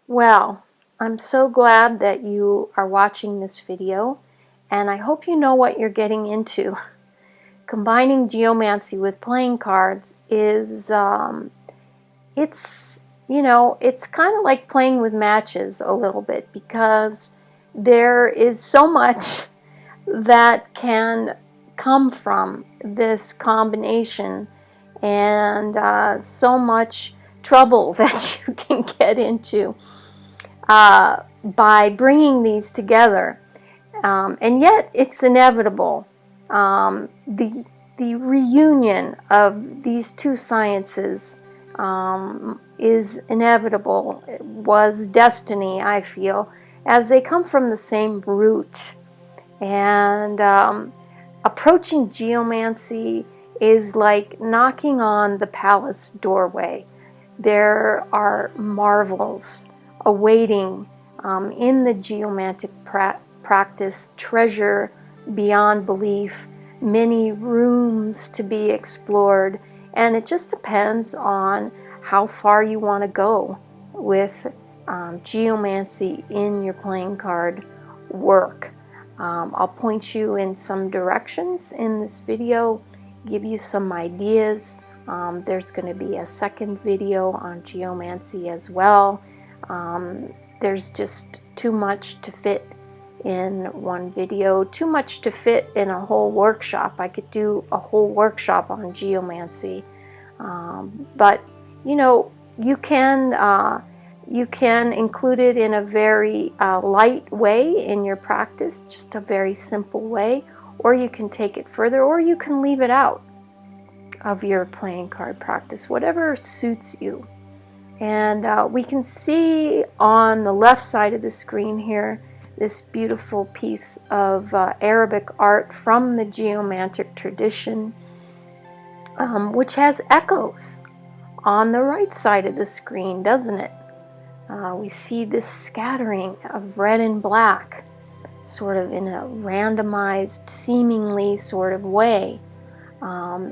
Well, I'm so glad that you are watching this video, and I hope you know what you're getting into. Combining geomancy with playing cards is, it's kind of like playing with matches a little bit, because there is so much that can come from this combination, and so much trouble that you can get into by bringing these together. And yet it's inevitable. The reunion of these two sciences is inevitable. It was destiny, I feel, as they come from the same root. And approaching geomancy is like knocking on the palace doorway. There are marvels awaiting in the geomantic practice, treasure beyond belief, many rooms to be explored, and it just depends on how far you want to go with geomancy in your playing card work. I'll point you in some directions in this video, give you some ideas. There's going to be a second video on geomancy as well. There's just too much to fit in one video, too much to fit in a whole workshop. I could do a whole workshop on geomancy, but you can include it in a very light way in your practice, just a very simple way, or you can take it further, or you can leave it out of your playing card practice, whatever suits you. And we can see on the left side of the screen here this beautiful piece of Arabic art from the Geomantic tradition, which has echoes on the right side of the screen, doesn't it? We see this scattering of red and black, sort of in a randomized, seemingly sort of way,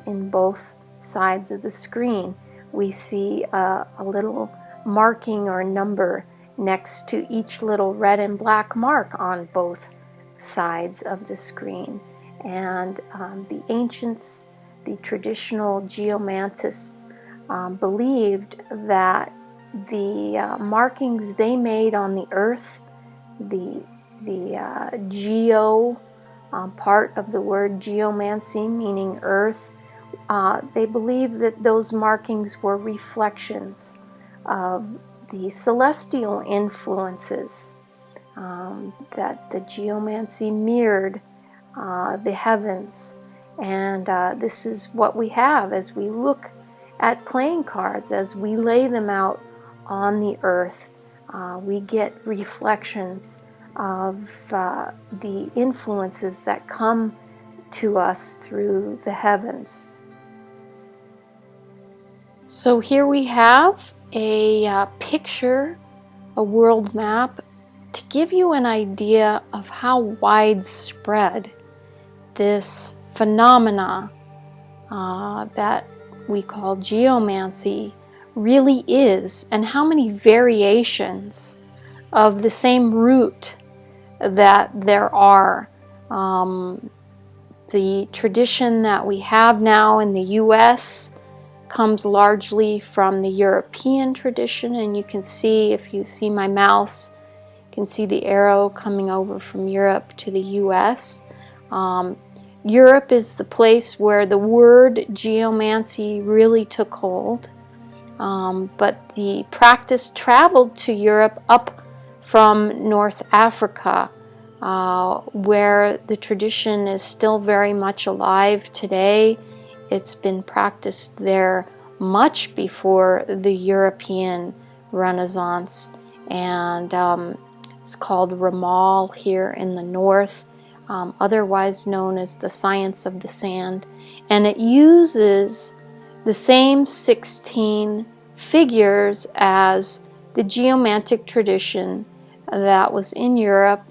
in both sides of the screen. We see a little marking or number next to each little red and black mark on both sides of the screen. And the ancients, the traditional geomantists, believed that the markings they made on the earth, the geo part of the word geomancy, meaning earth, they believed that those markings were reflections of the celestial influences, that the geomancy mirrored the heavens. And this is what we have as we look at playing cards, as we lay them out on the earth. We get reflections of the influences that come to us through the heavens. So here we have a picture, a world map, to give you an idea of how widespread this phenomena that we call geomancy really is, and how many variations of the same root that there are. The tradition that we have now in the US comes largely from the European tradition, and you can see, if you see my mouse, you can see the arrow coming over from Europe to the US. Europe is the place where the word geomancy really took hold, but the practice traveled to Europe up from North Africa, where the tradition is still very much alive today. It's been practiced there much before the European Renaissance, and it's called Ramal here in the north, otherwise known as the science of the sand, and it uses the same 16 figures as the geomantic tradition that was in Europe,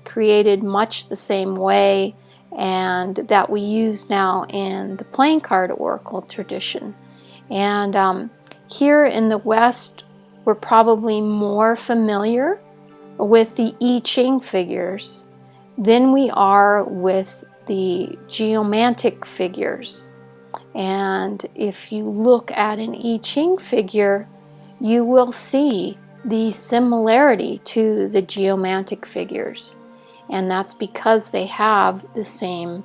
created much the same way, and that we use now in the playing card oracle tradition. And here in the West, we're probably more familiar with the I Ching figures than we are with the geomantic figures. And if you look at an I Ching figure, you will see the similarity to the geomantic figures. And that's because they have the same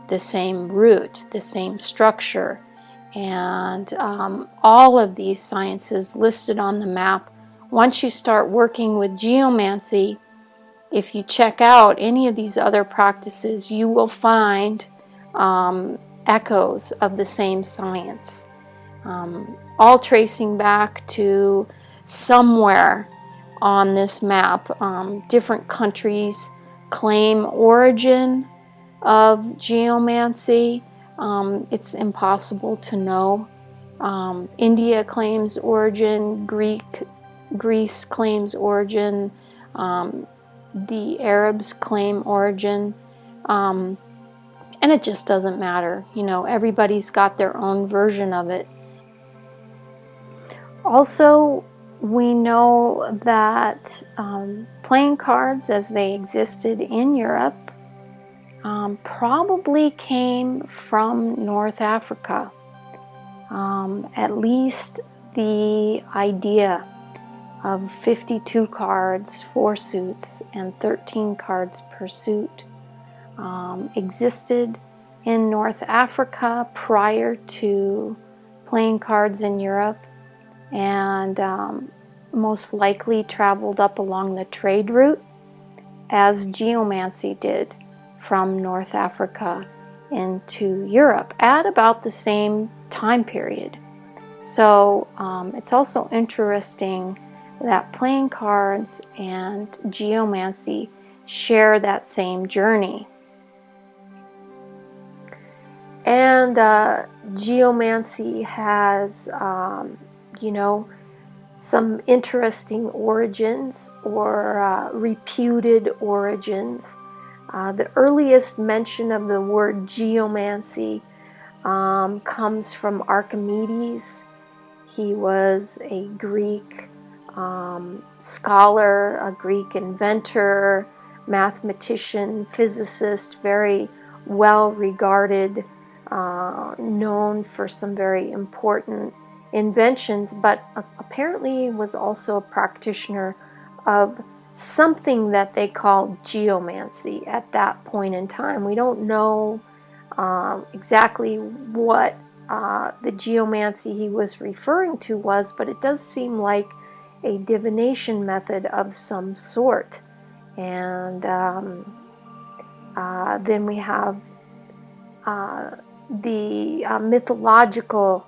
root, the same structure. And all of these sciences listed on the map, once you start working with geomancy, if you check out any of these other practices, you will find echoes of the same science, all tracing back to somewhere on this map. Different countries claim origin of geomancy. It's impossible to know. India claims origin, Greece claims origin, the Arabs claim origin, and it just doesn't matter. You know, everybody's got their own version of it. Also, we know that playing cards as they existed in Europe probably came from North Africa. At least the idea of 52 cards, 4 suits, and 13 cards per suit existed in North Africa prior to playing cards in Europe, and most likely traveled up along the trade route as geomancy did from North Africa into Europe at about the same time period. So it's also interesting that playing cards and geomancy share that same journey. And geomancy has, you know, some interesting origins or reputed origins. The earliest mention of the word geomancy comes from Archimedes. He was a Greek scholar, a Greek inventor, mathematician, physicist, very well regarded, known for some very important inventions, but apparently was also a practitioner of something that they called geomancy at that point in time. We don't know exactly what the geomancy he was referring to was, but it does seem like a divination method of some sort. And then we have the mythological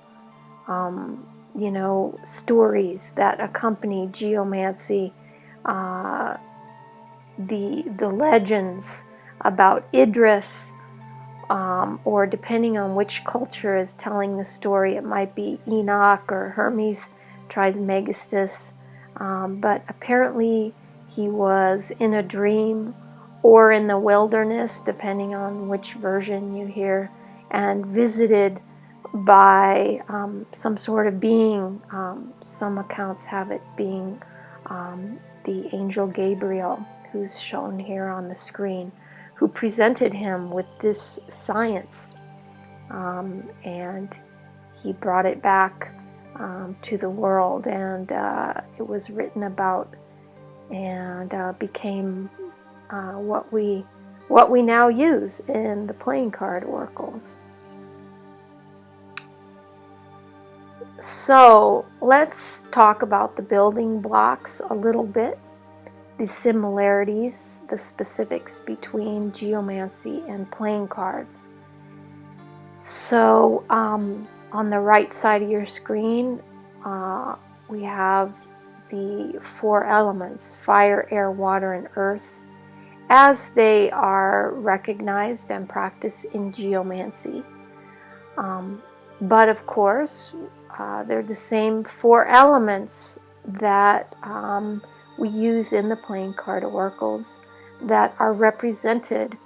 you know, stories that accompany geomancy, the legends about Idris, or depending on which culture is telling the story, it might be Enoch or Hermes Trismegistus, but apparently he was in a dream or in the wilderness, depending on which version you hear, and visited by some sort of being. Some accounts have it being the angel Gabriel, who's shown here on the screen, who presented him with this science, and he brought it back to the world, and it was written about and became what we now use in the playing card oracles. So let's talk about the building blocks a little bit, the similarities, the specifics between geomancy and playing cards. So on the right side of your screen, we have the 4 elements: fire, air, water, and earth, as they are recognized and practiced in geomancy. But of course, they're the same 4 elements that we use in the playing card oracles that are represented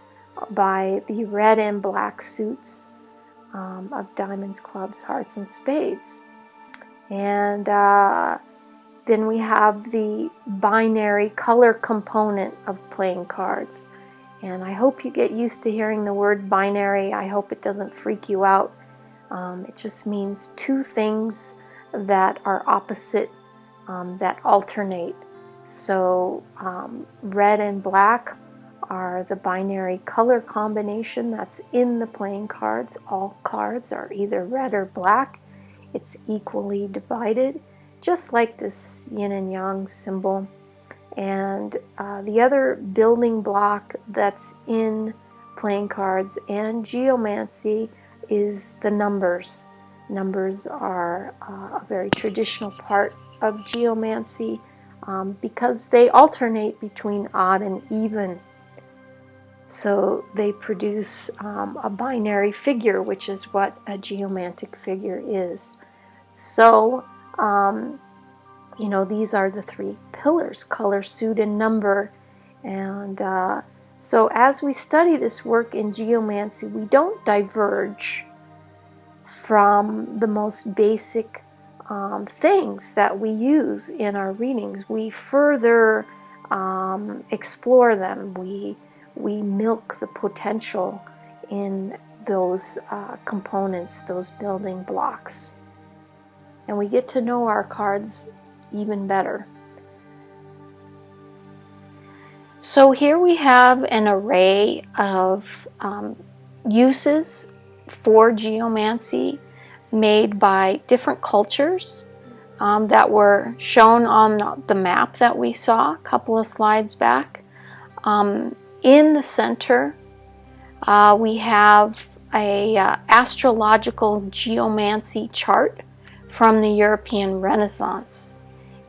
by the red and black suits of diamonds, clubs, hearts, and spades. And Then we have the binary color component of playing cards. And I hope you get used to hearing the word binary. I hope it doesn't freak you out. It just means two things that are opposite, that alternate. So red and black are the binary color combination that's in the playing cards. All cards are either red or black. It's equally divided, just like this yin and yang symbol. And the other building block that's in playing cards and geomancy is the numbers. Numbers are a very traditional part of geomancy because they alternate between odd and even. So they produce a binary figure, which is what a geomantic figure is. So, you know, these are the three pillars: color, suit, and number. And so as we study this work in geomancy, we don't diverge from the most basic things that we use in our readings. We further explore them. We milk the potential in those components, those building blocks. And we get to know our cards even better. So here we have an array of uses for geomancy made by different cultures that were shown on the map that we saw a couple of slides back. In the center, we have a astrological geomancy chart from the European Renaissance.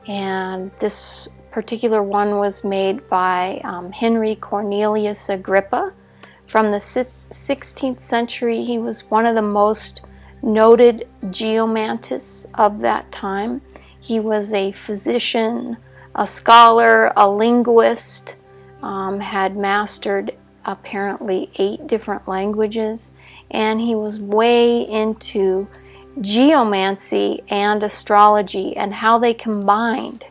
And this particular one was made by Henry Cornelius Agrippa from the 16th century. He was one of the most noted geomantists of that time. He was a physician, a scholar, a linguist, had mastered apparently 8 different languages, and he was way into geomancy and astrology and how they combined.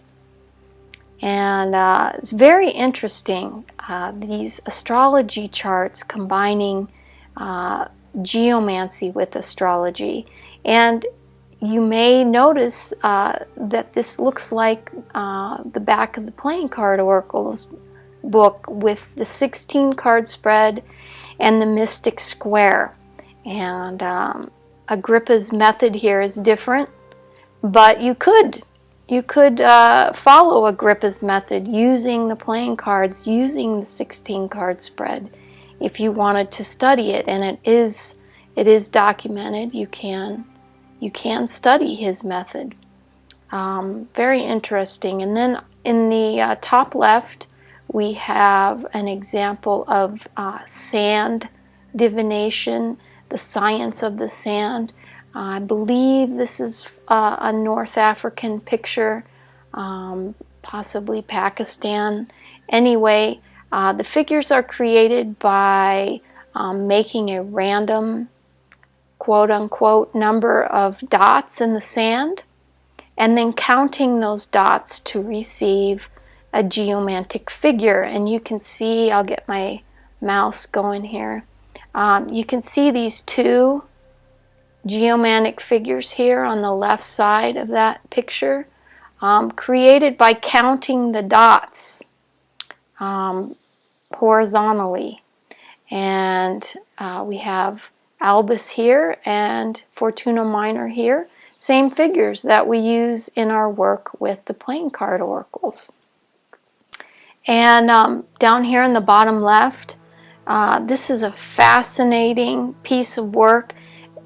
And it's very interesting, these astrology charts combining geomancy with astrology. And you may notice that this looks like the back of the Playing Card Oracles book with the 16 card spread and the mystic square. And Agrippa's method here is different, but you could follow Agrippa's method using the playing cards, using the 16 card spread if you wanted to study it. And it is documented. You can study his method. Very interesting. And then in the top left, we have an example of sand divination, the science of the sand. I believe this is a North African picture, possibly Pakistan. Anyway, the figures are created by making a random, quote-unquote, number of dots in the sand, and then counting those dots to receive a geomantic figure. And you can see, I'll get my mouse going here. You can see these 2 geomantic figures here on the left side of that picture, created by counting the dots horizontally. And we have Albus here and Fortuna Minor here, same figures that we use in our work with the playing card oracles. And down here in the bottom left, this is a fascinating piece of work.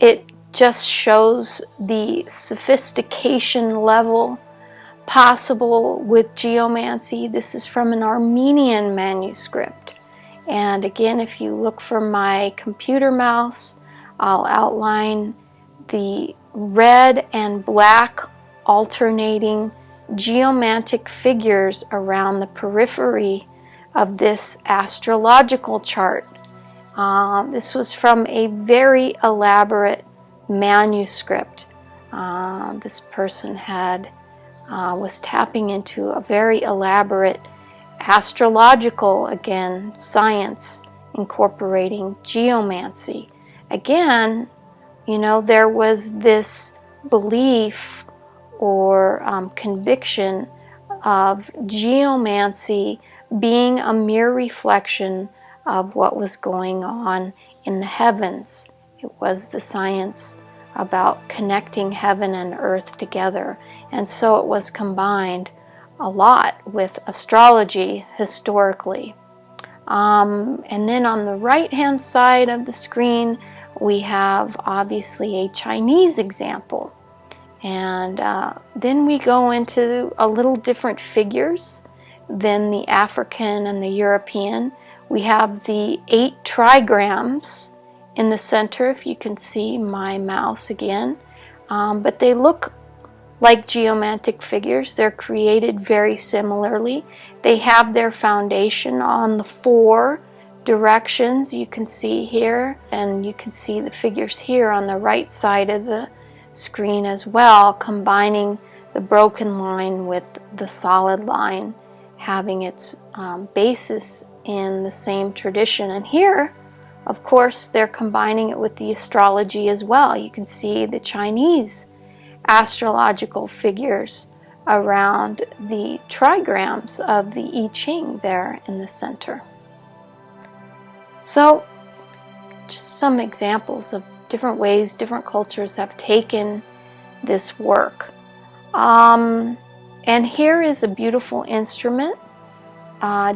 It just shows the sophistication level possible with geomancy. This is from an Armenian manuscript. And again, if you look for my computer mouse, I'll outline the red and black alternating geomantic figures around the periphery of this astrological chart. This was from a very elaborate manuscript. This person had was tapping into a very elaborate astrological, again, science incorporating geomancy. Again, you know, there was this belief or conviction of geomancy being a mere reflection of what was going on in the heavens. It was the science about connecting heaven and earth together, and so it was combined a lot with astrology historically. And then on the right hand side of the screen we have obviously a Chinese example, and then we go into a little different figures than the African and the European. We have the 8 trigrams in the center, if you can see my mouse again, but they look like geomantic figures. They're created very similarly. They have their foundation on the 4 directions you can see here, and you can see the figures here on the right side of the screen as well, combining the broken line with the solid line, having its basis in the same tradition. And here, of course, they're combining it with the astrology as well. You can see the Chinese astrological figures around the trigrams of the I Ching there in the center. So, just some examples of different ways different cultures have taken this work. And here is a beautiful instrument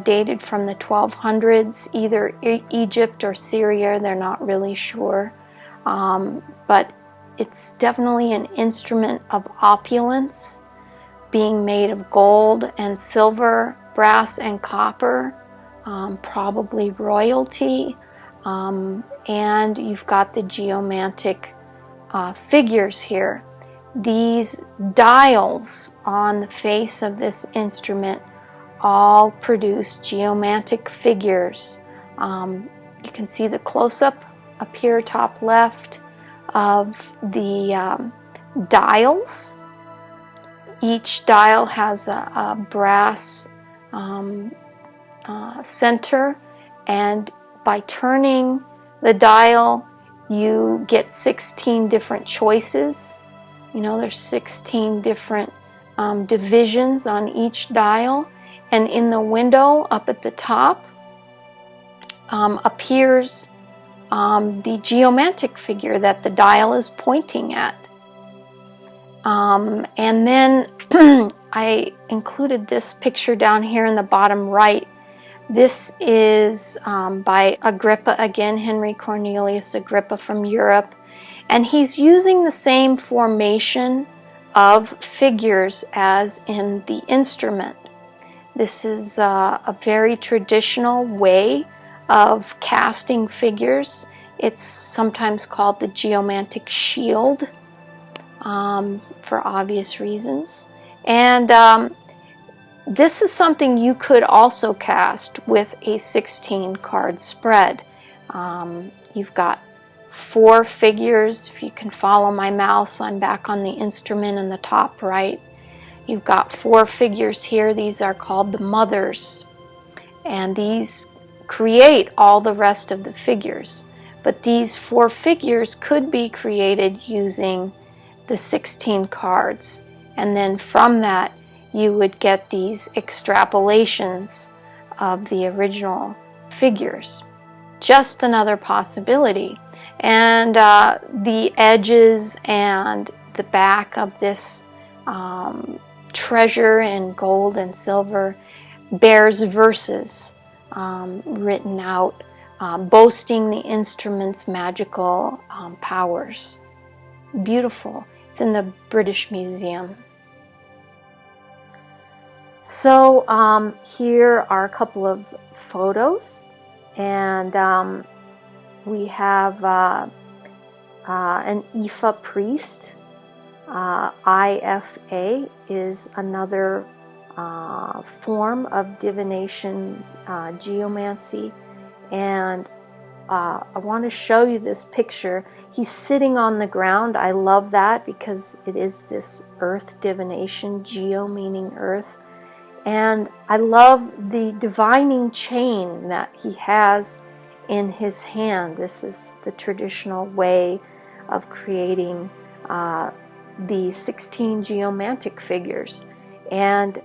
dated from the 1200s, either Egypt or Syria, they're not really sure. But it's definitely an instrument of opulence, being made of gold and silver, brass and copper, probably royalty. And you've got the geomantic figures here. These dials on the face of this instrument all produce geomantic figures. You can see the close-up up here, top left, of the dials. Each dial has a brass center, and by turning the dial you get 16 different choices. You know, there's 16 different divisions on each dial, and in the window up at the top appears the geomantic figure that the dial is pointing at. And then I included this picture down here in the bottom right. This is by Agrippa, again, Henry Cornelius Agrippa from Europe, and he's using the same formation of figures as in the instrument. This is a very traditional way of casting figures. It's sometimes called the Geomantic Shield for obvious reasons. And this is something you could also cast with a 16 card spread. You've got 4 figures. If you can follow my mouse, I'm back on the instrument in the top right. You've got 4 figures here. These are called the mothers, and these create all the rest of the figures. But these 4 figures could be created using the 16 cards, and then from that you would get these extrapolations of the original figures. Just another possibility. And the edges and the back of this treasure in gold and silver bears verses written out, boasting the instrument's magical powers. Beautiful. It's in the British Museum. So here are a couple of photos, and we have an Ifa Priest. IFA is another form of divination geomancy, and I want to show you this picture. He's sitting on the ground. I love that because it is this earth divination, geo meaning earth. And I love the divining chain that he has in his hand. This is the traditional way of creating the 16 geomantic figures. And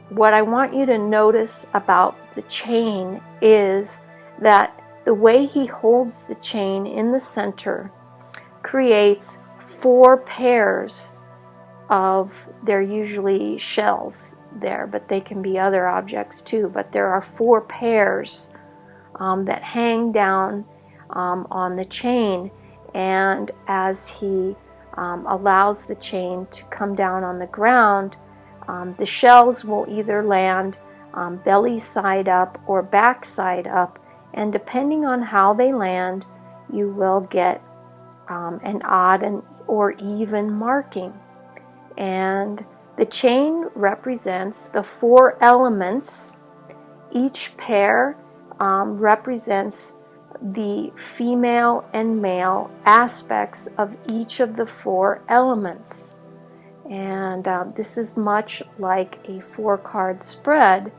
what I want you to notice about the chain is that the way he holds the chain in the center creates 4 pairs of, they're usually shells there, but they can be other objects too, but there are 4 pairs that hang down on the chain, and as he allows the chain to come down on the ground, the shells will either land belly side up or back side up, and depending on how they land, you will get an odd or even marking. And the chain represents the 4 elements. Each pair represents the female and male aspects of each of the 4 elements. And this is much like a 4-card spread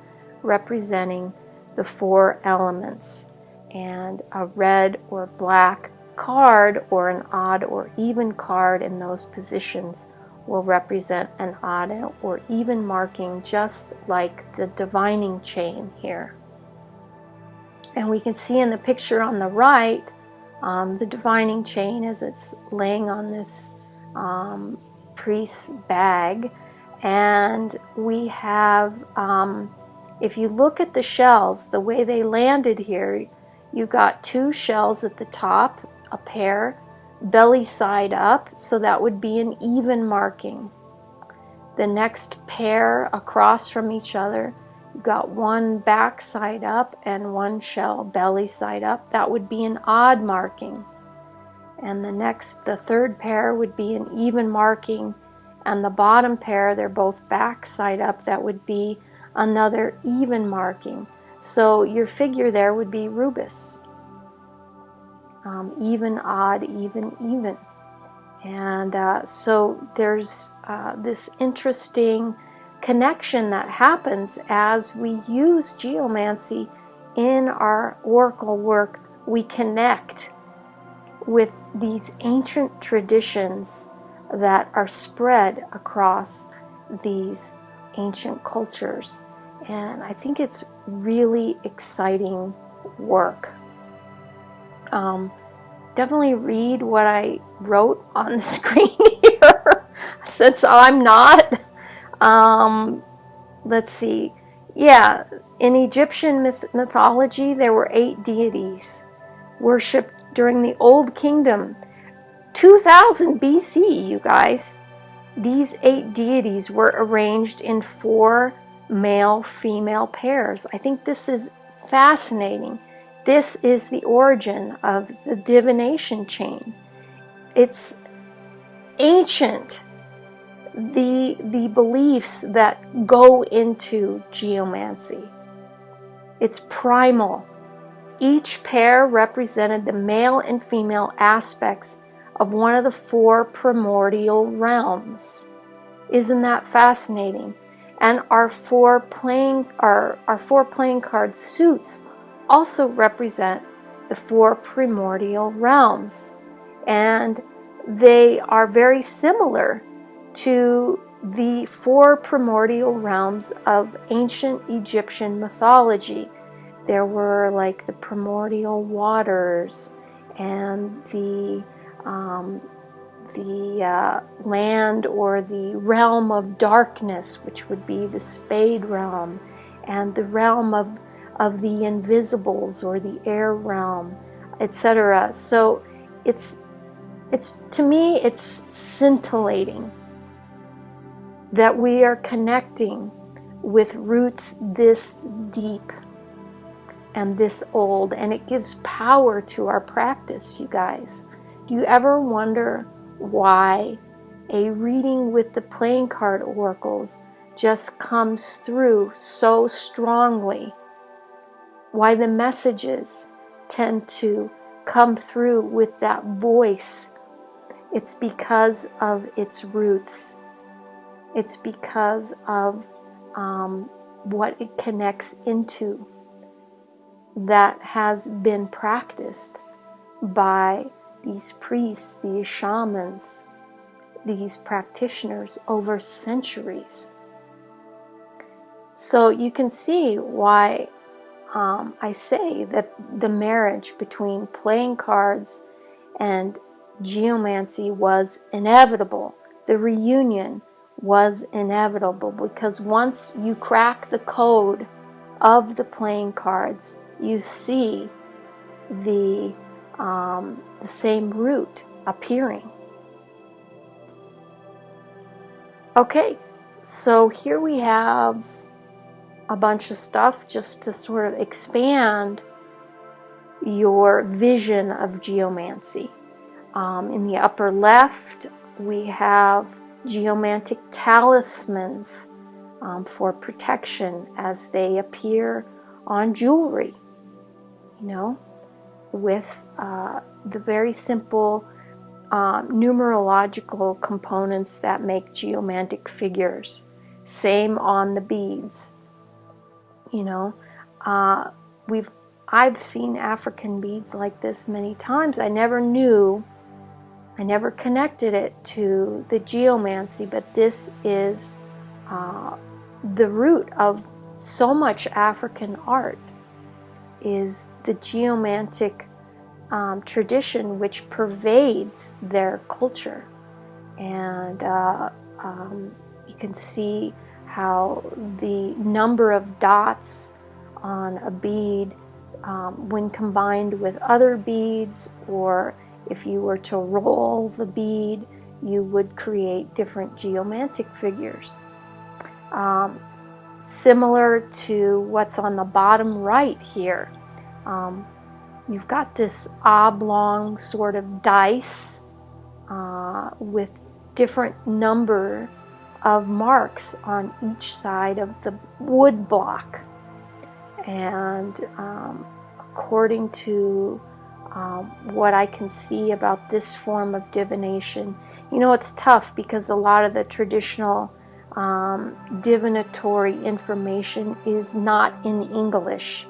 representing the 4 elements. And a red or black card or an odd or even card in those positions will represent an odd or even marking, just like the divining chain here. And we can see in the picture on the right the divining chain as it's laying on this priest's bag. And we have, if you look at the shells, the way they landed here, you got 2 shells at the top, a pair, belly side up, so that would be an even marking. The next pair across from each other, you got 1 back side up and 1 shell belly side up. That would be an odd marking. And the third pair would be an even marking. And the bottom pair, they're both back side up. That would be another even marking. So your figure there would be rubus. Even, odd, even, even. And so there's this interesting connection that happens as we use geomancy in our oracle work. We connect with these ancient traditions that are spread across these ancient cultures. And I think it's really exciting work. Definitely read what I wrote on the screen here, since I'm not. Let's see. Yeah, in Egyptian mythology, there were 8 deities worshipped during the Old Kingdom. 2000 BC, you guys. These 8 deities were arranged in 4 male-female pairs. I think this is fascinating. This is the origin of the divination chain. It's ancient. The beliefs that go into geomancy. It's primal. Each pair represented the male and female aspects of one of the 4 primordial realms. Isn't that fascinating? And our 4 playing card suits also represent the 4 primordial realms, and they are very similar to the 4 primordial realms of ancient Egyptian mythology. There were like the primordial waters and the land or the realm of darkness, which would be the spade realm, and the realm of the invisibles or the air realm, etc. So it's to me, it's scintillating that we are connecting with roots this deep and this old, and it gives power to our practice, you guys. Do you ever wonder why a reading with the playing card oracles just comes through so strongly? Why the messages tend to come through with that voice, it's because of its roots. It's because of what it connects into that has been practiced by these priests, these shamans, these practitioners over centuries. So you can see why I say that the marriage between playing cards and geomancy was inevitable. The reunion was inevitable, because once you crack the code of the playing cards, you see the same root appearing. Okay, so here we have a bunch of stuff just to sort of expand your vision of geomancy. In the upper left, we have Geomantic Talismans for protection as they appear on jewelry, you know, with the very simple numerological components that make geomantic figures. Same on the beads. You know, I've seen African beads like this many times. I never connected it to the geomancy, but this is the root of so much African art, is the geomantic tradition which pervades their culture. And you can see how the number of dots on a bead, when combined with other beads, or if you were to roll the bead, you would create different geomantic figures. Similar to what's on the bottom right here. You've got this oblong sort of dice with different number of marks on each side of the wood block. And according to what I can see about this form of divination, you know, it's tough because a lot of the traditional divinatory information is not in English.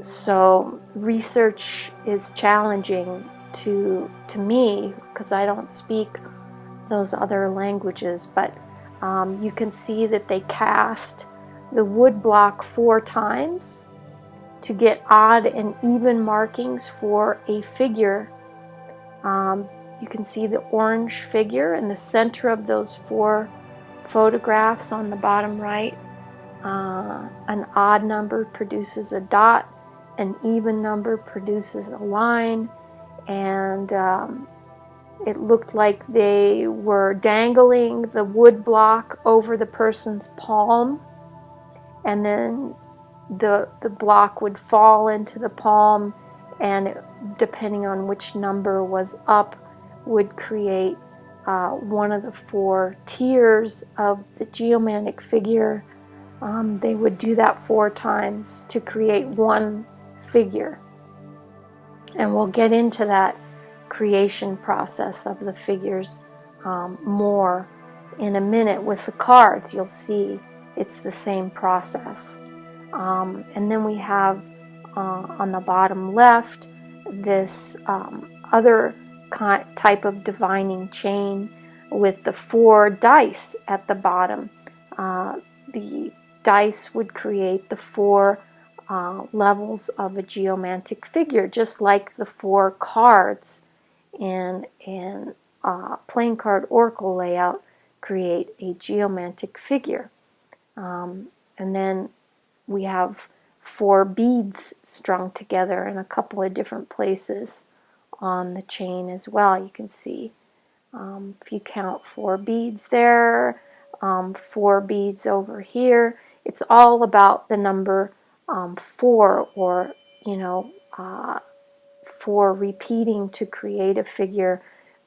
So research is challenging to me because I don't speak those other languages, but you can see that they cast the wood block 4 times to get odd and even markings for a figure. You can see the orange figure in the center of those 4 photographs on the bottom right. An odd number produces a dot, an even number produces a line, and it looked like they were dangling the wood block over the person's palm, and then the block would fall into the palm, and depending on which number was up, would create one of the 4 tiers of the geomantic figure. They would do that 4 times to create one figure. And we'll get into that creation process of the figures more in a minute. With the cards, you'll see it's the same process. And then we have on the bottom left this other type of divining chain with the 4 dice at the bottom. The dice would create the 4 levels of a geomantic figure, just like the 4 cards in playing card oracle layout create a geomantic figure. And then we have 4 beads strung together in a couple of different places on the chain as well. You can see if you count 4 beads there, 4 beads over here. It's all about the number 4, or 4 repeating to create a figure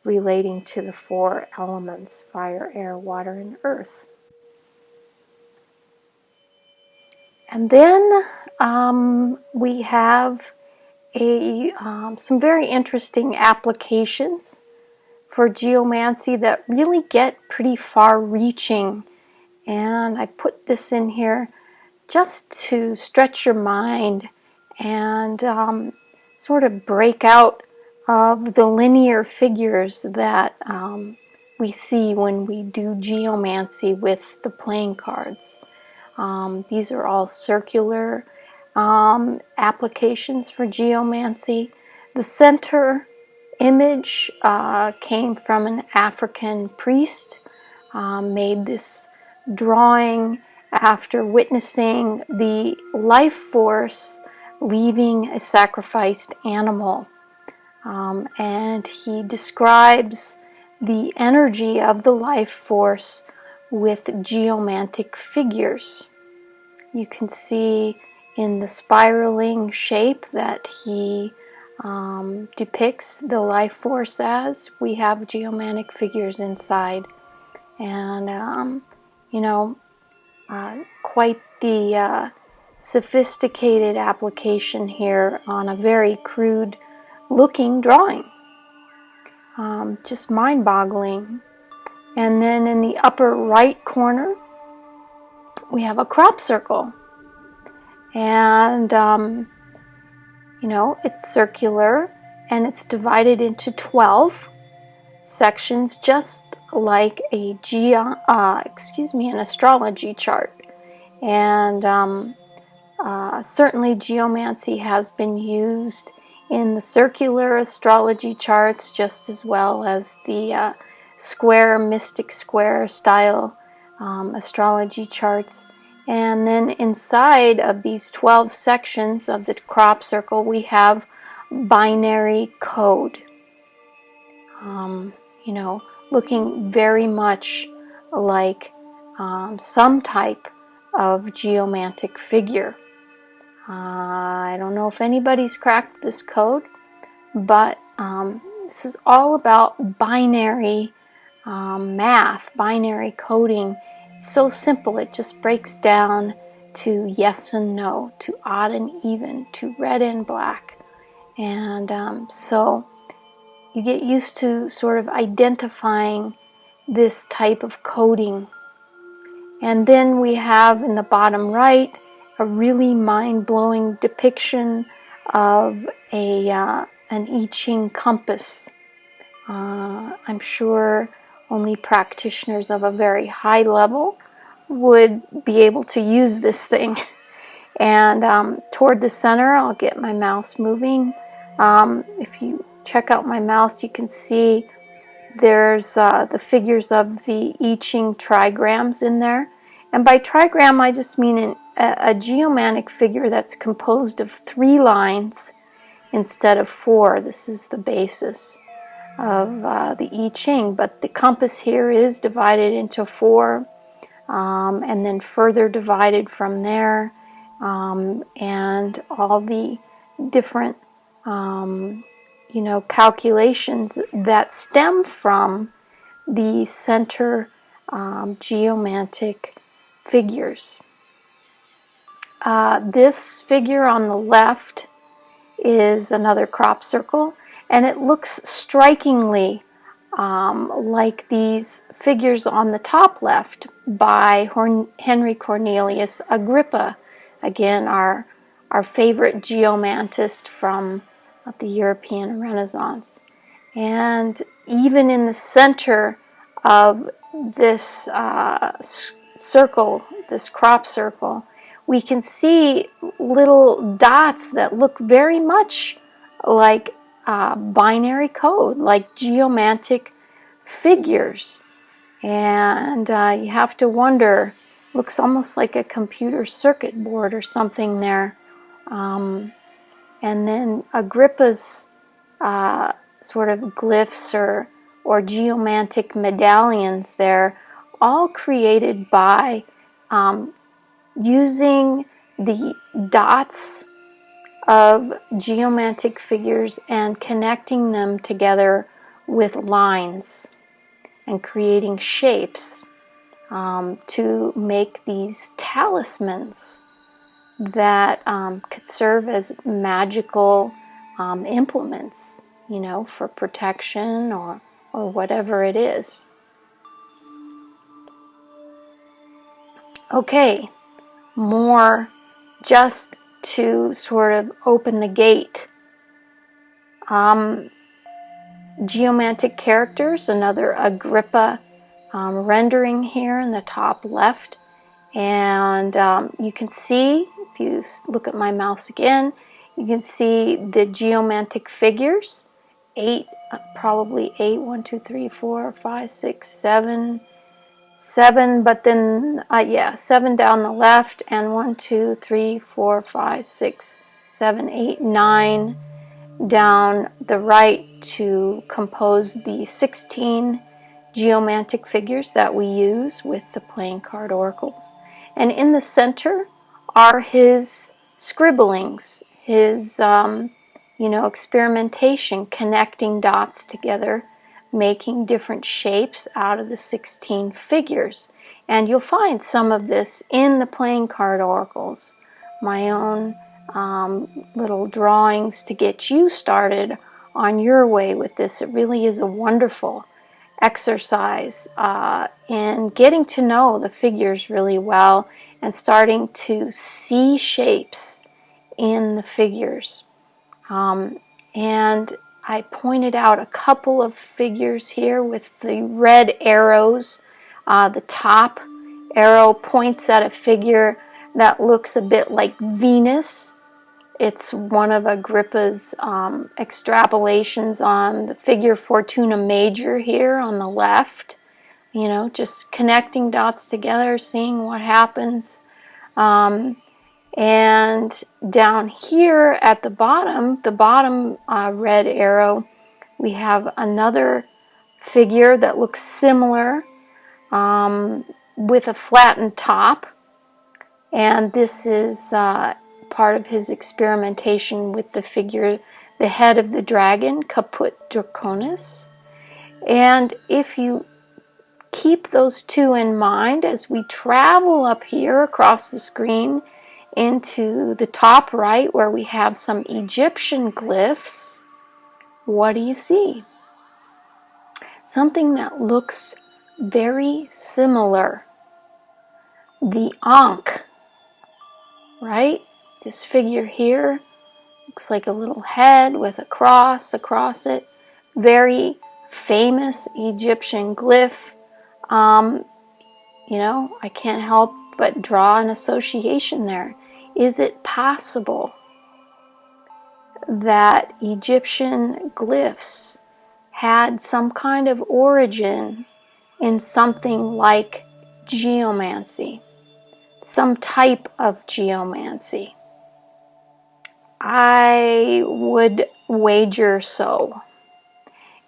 relating to the 4 elements: fire, air, water, and earth. And then we have some very interesting applications for geomancy that really get pretty far-reaching. And I put this in here just to stretch your mind and sort of break out of the linear figures that we see when we do geomancy with the playing cards. These are all circular applications for geomancy. The center image came from an African priest, made this drawing after witnessing the life force leaving a sacrificed animal. And he describes the energy of the life force with geomantic figures. You can see in the spiraling shape that he depicts the life force as. We have geomantic figures inside. And, quite the sophisticated application here on a very crude looking drawing. Just mind-boggling. And then in the upper right corner, we have a crop circle. And, it's circular and it's divided into 12 sections, just like an astrology chart. And certainly geomancy has been used in the circular astrology charts just as well as the square, mystic square style astrology charts. And then inside of these 12 sections of the crop circle, we have binary code. Looking very much like some type of geomantic figure. I don't know if anybody's cracked this code, but this is all about binary math, binary coding. It's so simple, it just breaks down to yes and no, to odd and even, to red and black. And so you get used to sort of identifying this type of coding. And then we have in the bottom right a really mind-blowing depiction of an I Ching compass. I'm sure only practitioners of a very high level would be able to use this thing. And toward the center, I'll get my mouse moving. If you check out my mouse, you can see there's the figures of the I Ching trigrams in there. And by trigram, I just mean a geomantic figure that's composed of 3 lines instead of 4. This is the basis of the I Ching, but the compass here is divided into 4, and then further divided from there, and all the different calculations that stem from the center geomantic figures. This figure on the left is another crop circle, and it looks strikingly like these figures on the top left by Henry Cornelius Agrippa, again our favorite geomantist from the European Renaissance. And even in the center of this circle, this crop circle, we can see little dots that look very much like binary code, like geomantic figures. And you have to wonder, looks almost like a computer circuit board or something there. And then Agrippa's sort of glyphs or geomantic medallions there, all created by using the dots of geomantic figures and connecting them together with lines and creating shapes to make these talismans that could serve as magical implements, you know, for protection or whatever it is. Okay, more just to sort of open the gate. Geomantic characters, another Agrippa rendering here in the top left. And you can see, if you look at my mouse again, you can see the geomantic figures. 8, probably 8, 1, 2, 3, 4, 5, 6, 7, 7, but then, 7 down the left, and 1, 2, 3, 4, 5, 6, 7, 8, 9 down the right to compose the 16 geomantic figures that we use with the playing card oracles. And in the center are his scribblings, his experimentation, connecting dots together, making different shapes out of the 16 figures. And you'll find some of this in the playing card oracles, my own little drawings to get you started on your way with this. It really is a wonderful exercise in getting to know the figures really well and starting to see shapes in the figures. And I pointed out a couple of figures here with the red arrows. The top arrow points at a figure that looks a bit like Venus. It's one of Agrippa's extrapolations on the figure Fortuna Major here on the left. You know, just connecting dots together, seeing what happens. And down here at the bottom red arrow, we have another figure that looks similar with a flattened top. And this is part of his experimentation with the figure, the head of the dragon, Caput Draconis. And if you keep those two in mind as we travel up here across the screen into the top right where we have some Egyptian glyphs, what do you see? Something that looks very similar. The Ankh, right? This figure here looks like a little head with a cross across it. Very famous Egyptian glyph. I can't help but draw an association there. Is it possible that Egyptian glyphs had some kind of origin in something like geomancy? Some type of geomancy? I would wager so.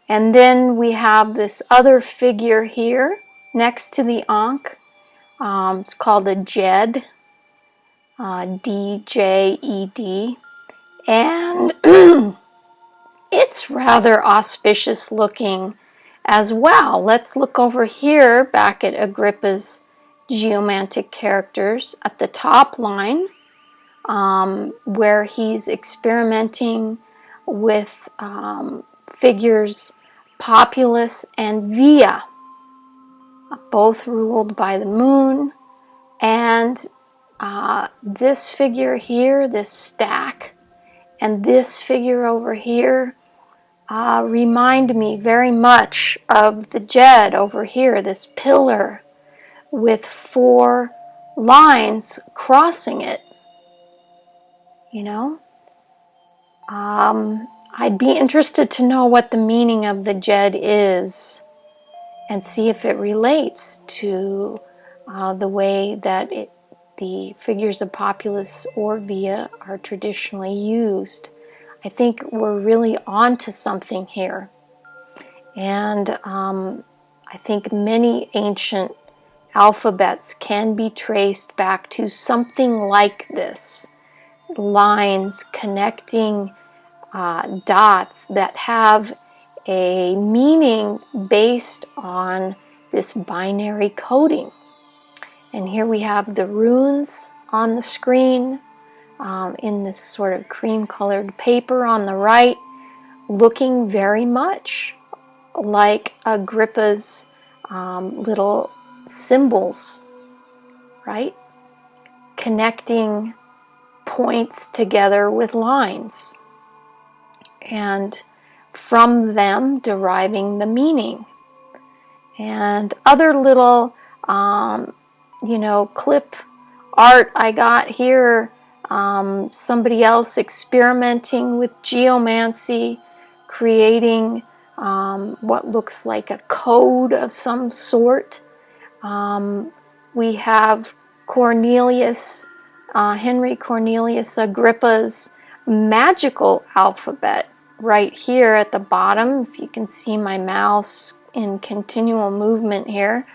And then we have this other figure here next to the Ankh. It's called a Djed, D-J-E-D. And it's rather auspicious looking as well. Let's look over here back at Agrippa's geomantic characters at the top line, where he's experimenting with figures Populus and Via, both ruled by the moon. And this figure here, this stack, and this figure over here remind me very much of the Djed over here, this pillar with 4 lines crossing it. I'd be interested to know what the meaning of the Djed is and see if it relates to the way that the figures of Populus or Via are traditionally used. I think we're really onto something here. And I think many ancient alphabets can be traced back to something like this. Lines connecting dots that have a meaning based on this binary coding. And here we have the runes on the screen in this sort of cream-colored paper on the right, looking very much like Agrippa's little symbols, right? Connecting points together with lines, and from them deriving the meaning. And other little, clip art I got here, somebody else experimenting with geomancy, creating what looks like a code of some sort. We have Henry Cornelius Agrippa's magical alphabet right here at the bottom. If you can see my mouse in continual movement here.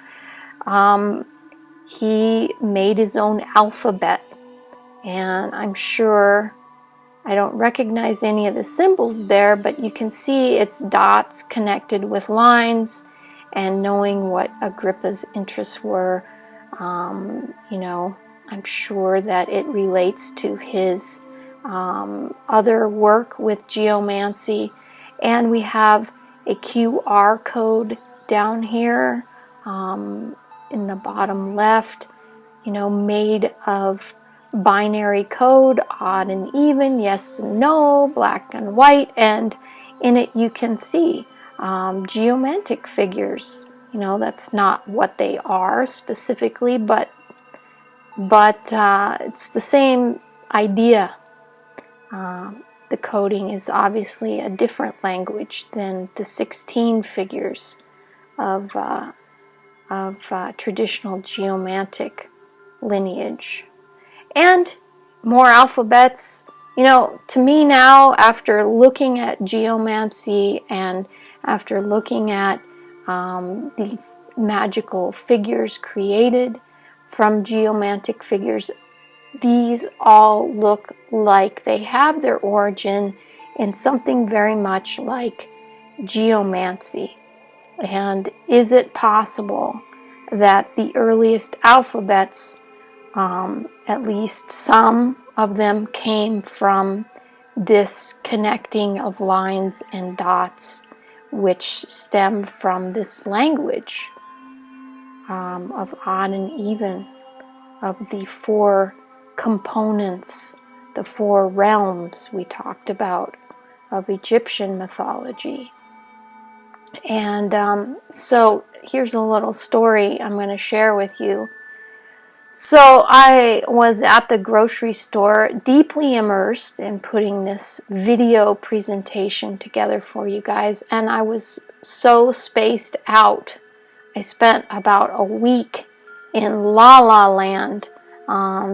He made his own alphabet, and I'm sure I don't recognize any of the symbols there, but you can see it's dots connected with lines, and knowing what Agrippa's interests were, I'm sure that it relates to his other work with geomancy. And we have a QR code down here in the bottom left, made of binary code, odd and even, yes and no, black and white, and in it you can see geomantic figures. That's not what they are specifically, but it's the same idea. The coding is obviously a different language than the 16 figures of traditional geomantic lineage. And more alphabets. To me now, after looking at geomancy and after looking at the magical figures created from geomantic figures, these all look like they have their origin in something very much like geomancy. And is it possible that the earliest alphabets, at least some of them, came from this connecting of lines and dots, which stem from this language of odd and even, of the four components, the four realms we talked about of Egyptian mythology. And so here's a little story I'm going to share with you. So I was at the grocery store, deeply immersed in putting this video presentation together for you guys, and I was so spaced out. I spent about a week in La La Land,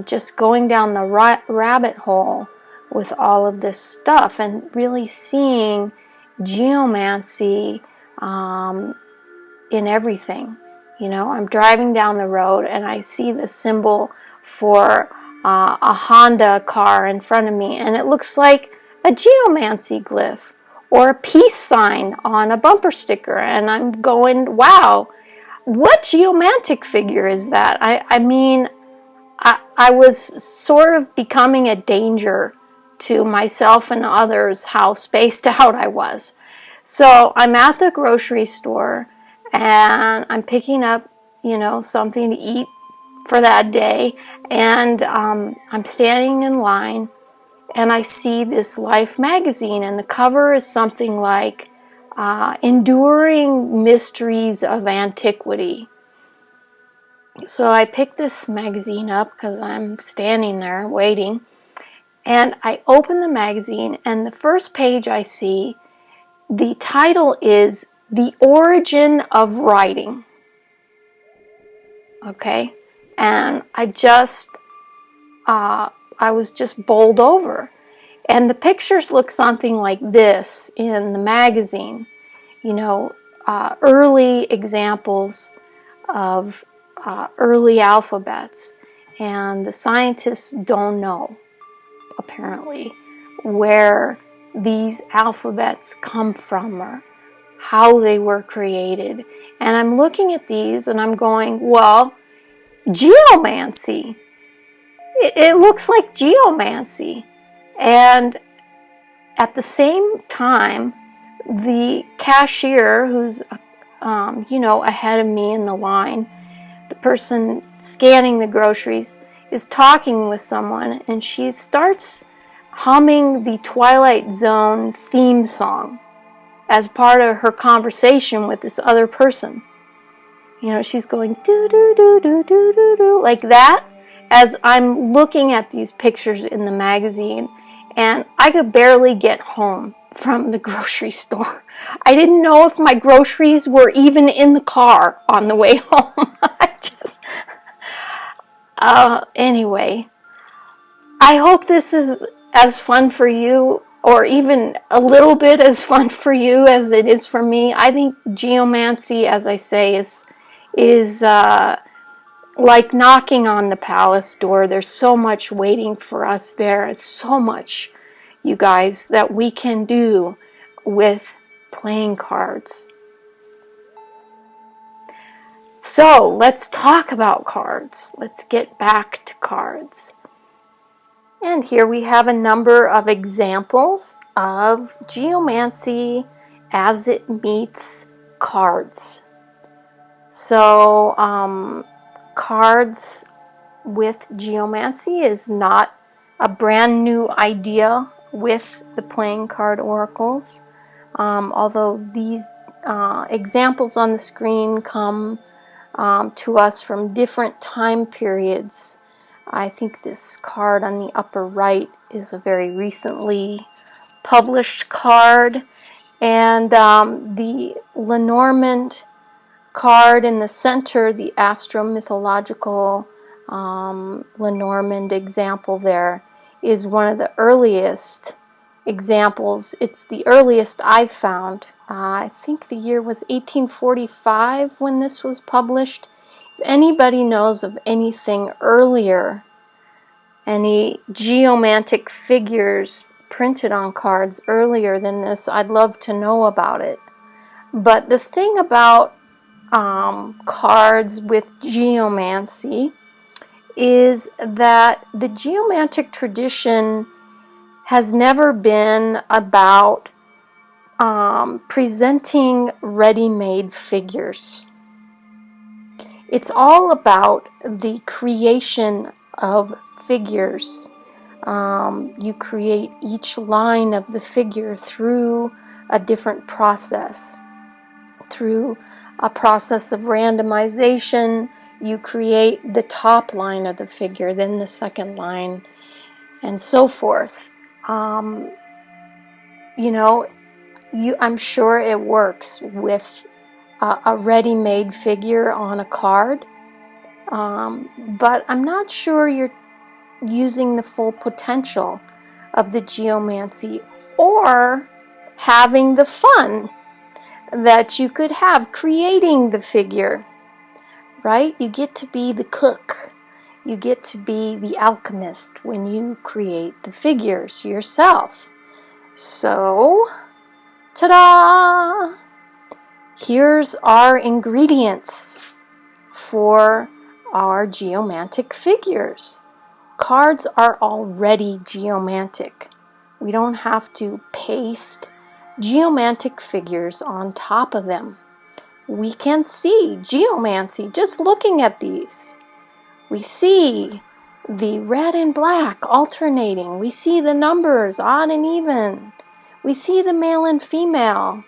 just going down the rabbit hole with all of this stuff and really seeing geomancy in everything. I'm driving down the road and I see the symbol for a Honda car in front of me, and it looks like a geomancy glyph or a peace sign on a bumper sticker, and I'm going, wow, what geomantic figure is that? I was sort of becoming a danger to myself and others how spaced out I was. So I'm at the grocery store and I'm picking up, something to eat for that day, and I'm standing in line and I see this Life magazine, and the cover is something like Enduring Mysteries of Antiquity. So I picked this magazine up because I'm standing there waiting, and I open the magazine, and the first page I see, the title is The Origin of Writing. Okay? And I was just bowled over. And the pictures look something like this in the magazine. Early examples of early alphabets. And the scientists don't know, apparently, where these alphabets come from or how they were created. And I'm looking at these and I'm going, well, geomancy it looks like geomancy. And at the same time, the cashier who's, you know, ahead of me in the line, the person scanning the groceries, is talking with someone, and she starts humming the Twilight Zone theme song as part of her conversation with this other person. You know, she's going do do do do do do do like that as I'm looking at these pictures in the magazine, and I could barely get home from the grocery store. I didn't know if my groceries were even in the car on the way home. Anyway, I hope this is as fun for you, or even a little bit as fun for you as it is for me. I think geomancy, as I say, is like knocking on the palace door. There's so much waiting for us there. It's so much, you guys, that we can do with playing cards. So let's talk about cards. Let's get back to cards. And here we have a number of examples of geomancy as it meets cards. So cards with geomancy is not a brand new idea with the playing card oracles, although these examples on the screen come to us from different time periods. I think this card on the upper right is a very recently published card, and the Lenormand card in the center, the astro-mythological Lenormand example there, is one of the earliest examples. It's the earliest I've found. I think the year was 1845 when this was published. If anybody knows of anything earlier, any geomantic figures printed on cards earlier than this, I'd love to know about it. But the thing about cards with geomancy is that the geomantic tradition has never been about presenting ready-made figures. It's all about the creation of figures. You create each line of the figure through a different process. Through a process of randomization, you create the top line of the figure, then the second line, and so forth. You know, I'm sure it works with a ready-made figure on a card, but I'm not sure you're using the full potential of the geomancy or having the fun that you could have creating the figure, right? You get to be the cook. You get to be the alchemist when you create the figures yourself. So, ta-da! Here's our ingredients for our geomantic figures. Cards are already geomantic. We don't have to paste geomantic figures on top of them. We can see geomancy just looking at these. We see the red and black alternating. We see the numbers odd and even. We see the male and female.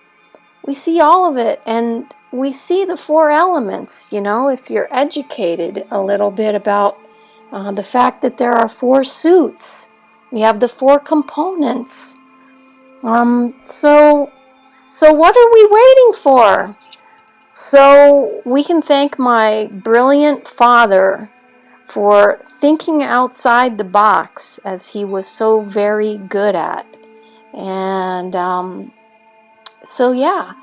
We see all of it, and we see the four elements. You know, if you're educated a little bit about the fact that there are four suits, we have the four components. So what are we waiting for? So we can thank my brilliant father for thinking outside the box, as he was so very good at. And so yeah,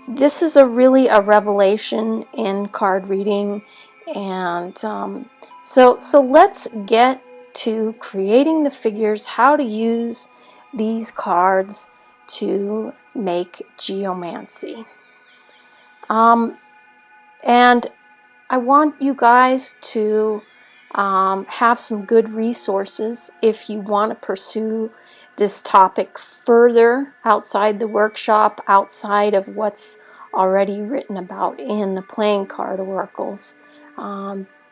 this is really a revelation in card reading. And so let's get to creating the figures, how to use these cards to make geomancy. And I want you guys to have some good resources if you want to pursue this topic further outside the workshop, outside of what's already written about in the playing card oracles.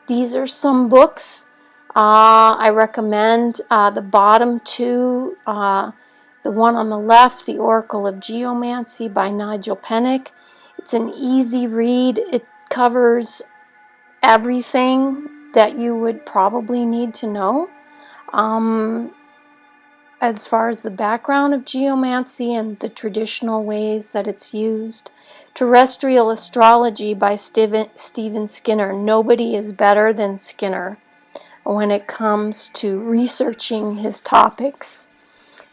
These are some books I recommend. The bottom two, the one on the left, The Oracle of Geomancy by Nigel Pennick. It's an easy read. It covers everything that you would probably need to know as far as the background of geomancy and the traditional ways that it's used. Terrestrial Astrology by Stephen Skinner. Nobody is better than Skinner when it comes to researching his topics.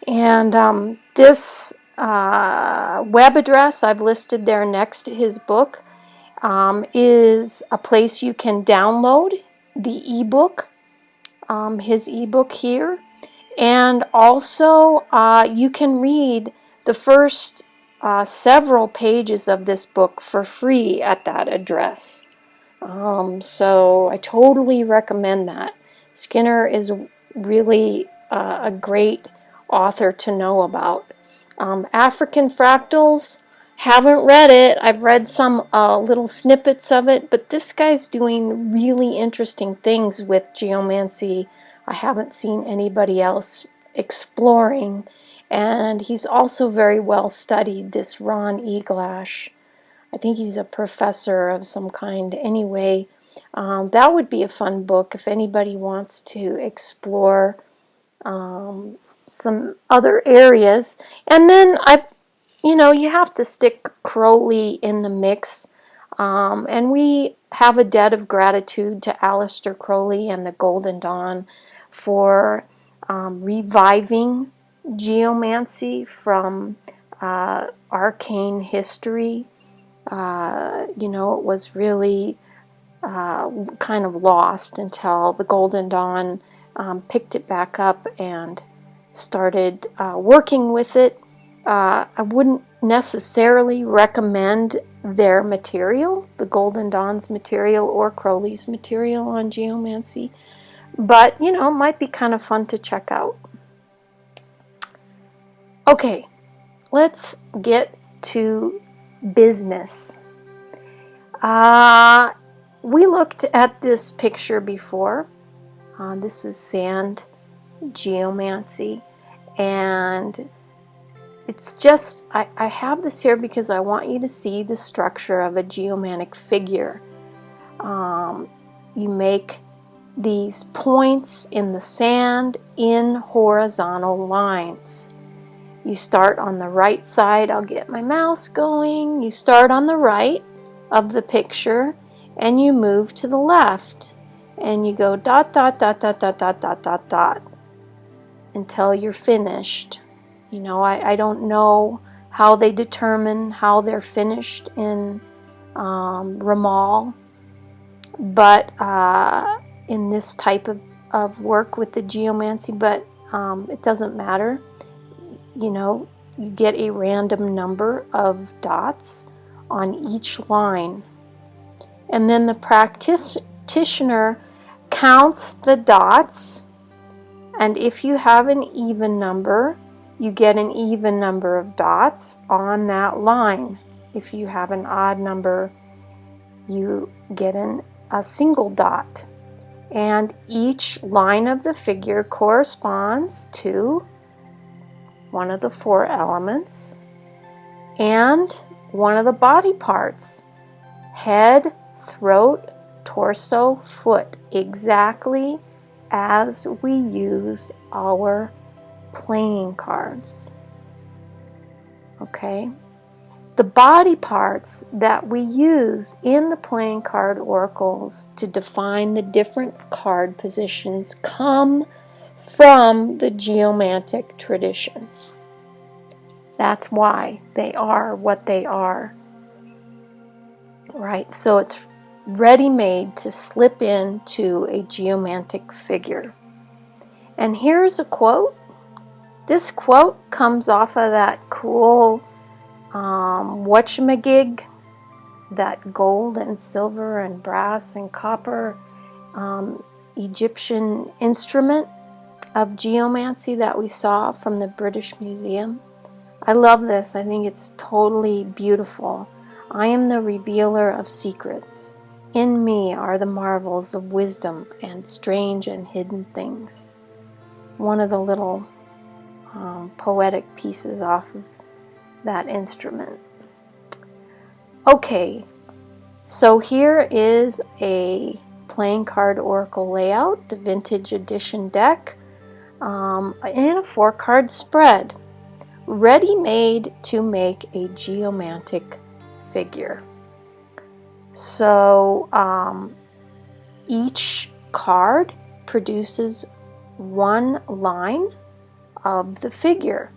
And this web address I've listed there next to his book is a place you can download the ebook, his ebook here, and also you can read the first several pages of this book for free at that address. So I totally recommend that. Skinner is really a great author to know about. African Fractals, haven't read it. I've read some little snippets of it, but this guy's doing really interesting things with geomancy I haven't seen anybody else exploring, and he's also very well studied, this Ron Eglash. I think he's a professor of some kind. Anyway, that would be a fun book if anybody wants to explore some other areas. And then you have to stick Crowley in the mix. And we have a debt of gratitude to Aleister Crowley and the Golden Dawn for reviving geomancy from arcane history. It was really kind of lost until the Golden Dawn picked it back up and started working with it. I wouldn't necessarily recommend their material, the Golden Dawn's material or Crowley's material on geomancy, but it might be kind of fun to check out. Okay, let's get to business. We looked at this picture before. This is sand geomancy, and it's just, I have this here because I want you to see the structure of a geomantic figure. You make these points in the sand in horizontal lines. You start on the right side. I'll get my mouse going. You start on the right of the picture and you move to the left and you go dot, dot, dot, dot, dot, dot, dot, dot, dot until you're finished. I don't know how they determine how they're finished in Ramal, but in this type of work with the geomancy, but it doesn't matter. You get a random number of dots on each line. And then the practitioner counts the dots, and if you have an even number, you get an even number of dots on that line. If you have an odd number, you get a single dot. And each line of the figure corresponds to one of the 4 elements and one of the body parts: head, throat, torso, foot, exactly as we use our playing cards. Okay? The body parts that we use in the playing card oracles to define the different card positions come from the geomantic tradition. That's why they are what they are. Right? So it's ready-made to slip into a geomantic figure. And here's a quote. This quote comes off of that cool whatchamagig, that gold and silver and brass and copper Egyptian instrument of geomancy that we saw from the British Museum. I love this. I think it's totally beautiful. I am the revealer of secrets. In me are the marvels of wisdom and strange and hidden things. One of the little poetic pieces off of that instrument. Okay, so here is a playing card oracle layout, the vintage edition deck, in a 4-card spread, ready made to make a geomantic figure. So each card produces one line of the figure.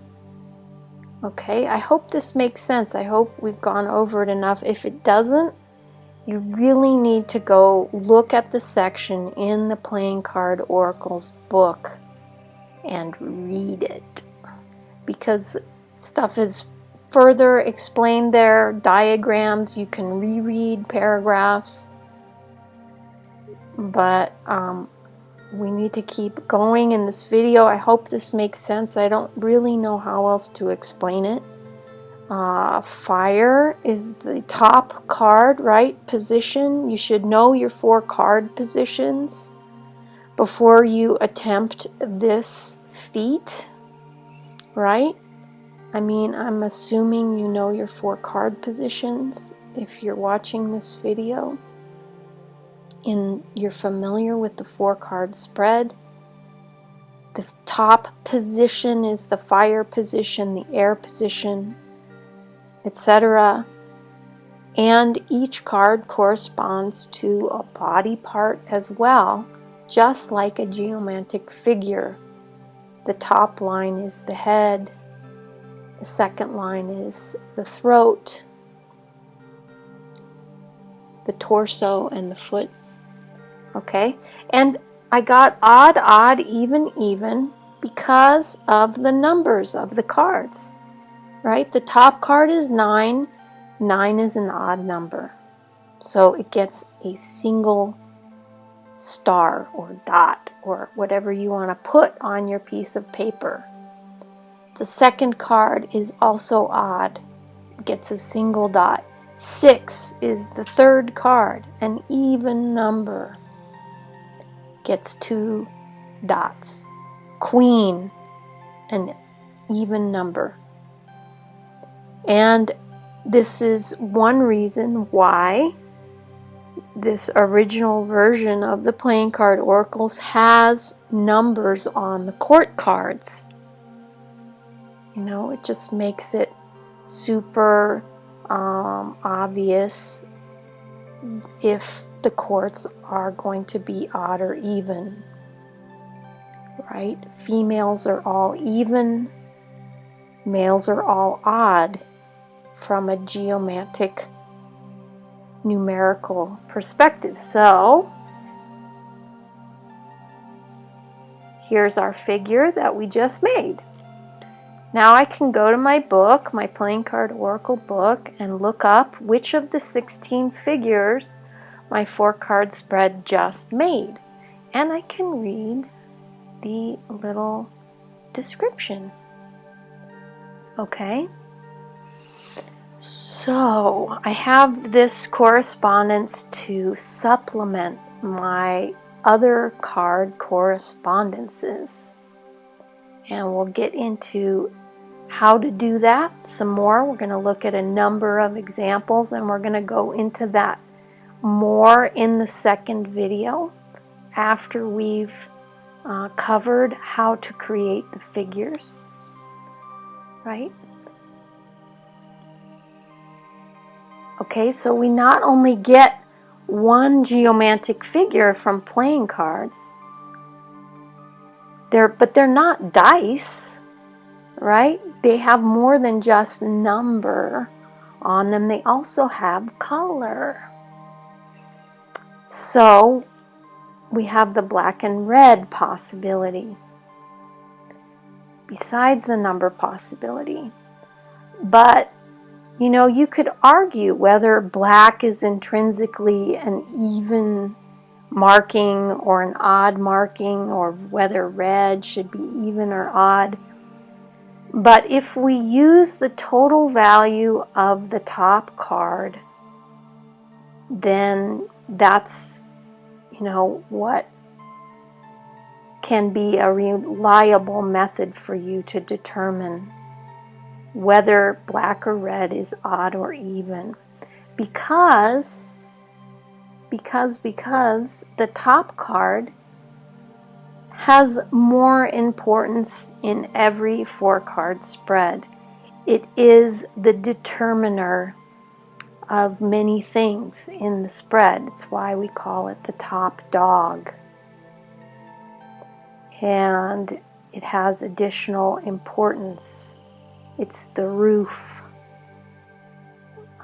Okay, I hope this makes sense. I hope we've gone over it enough. If it doesn't, you really need to go look at the section in the Playing Card Oracles book and read it, because stuff is further explained there, diagrams, you can reread paragraphs, but we need to keep going in this video. I hope this makes sense. I don't really know how else to explain it. Fire is the top card, right? Position. You should know your 4 card positions before you attempt this feat, right? I mean, I'm assuming you know your 4 card positions if you're watching this video. You're familiar with the 4 card spread. The top position is the fire position, the air position, etc. And each card corresponds to a body part as well, just like a geomantic figure. The top line is the head, the second line is the throat, the torso, and the foot. Okay, and I got odd, odd, even, even because of the numbers of the cards, right? The top card is 9. 9 is an odd number, so it gets a single star or dot or whatever you want to put on your piece of paper. The second card is also odd, it gets a single dot. 6 is the third card, an even number, gets 2 dots. Queen, an even number. And this is one reason why this original version of the Playing Card Oracles has numbers on the court cards. You know, it just makes it super obvious if the courts are going to be odd or even, right? Females are all even, males are all odd from a geomantic numerical perspective. So here's our figure that we just made. Now I can go to my book, my Playing Card Oracle book, and look up which of the 16 figures my 4-card spread just made. And I can read the little description. Okay? So I have this correspondence to supplement my other card correspondences. And we'll get into how to do that some more. We're going to look at a number of examples, and we're going to go into that more in the second video after we've covered how to create the figures, right? Okay, so we not only get one geomantic figure from playing cards, but they're not dice, right? They have more than just number on them. They also have color. So we have the black and red possibility besides the number possibility. But you know, you could argue whether black is intrinsically an even marking or an odd marking, or whether red should be even or odd. But if we use the total value of the top card, then that's, what can be a reliable method for you to determine whether black or red is odd or even. Because the top card has more importance in every 4-card spread. It is the determiner of many things in the spread. It's why we call it the top dog. And it has additional importance. It's the roof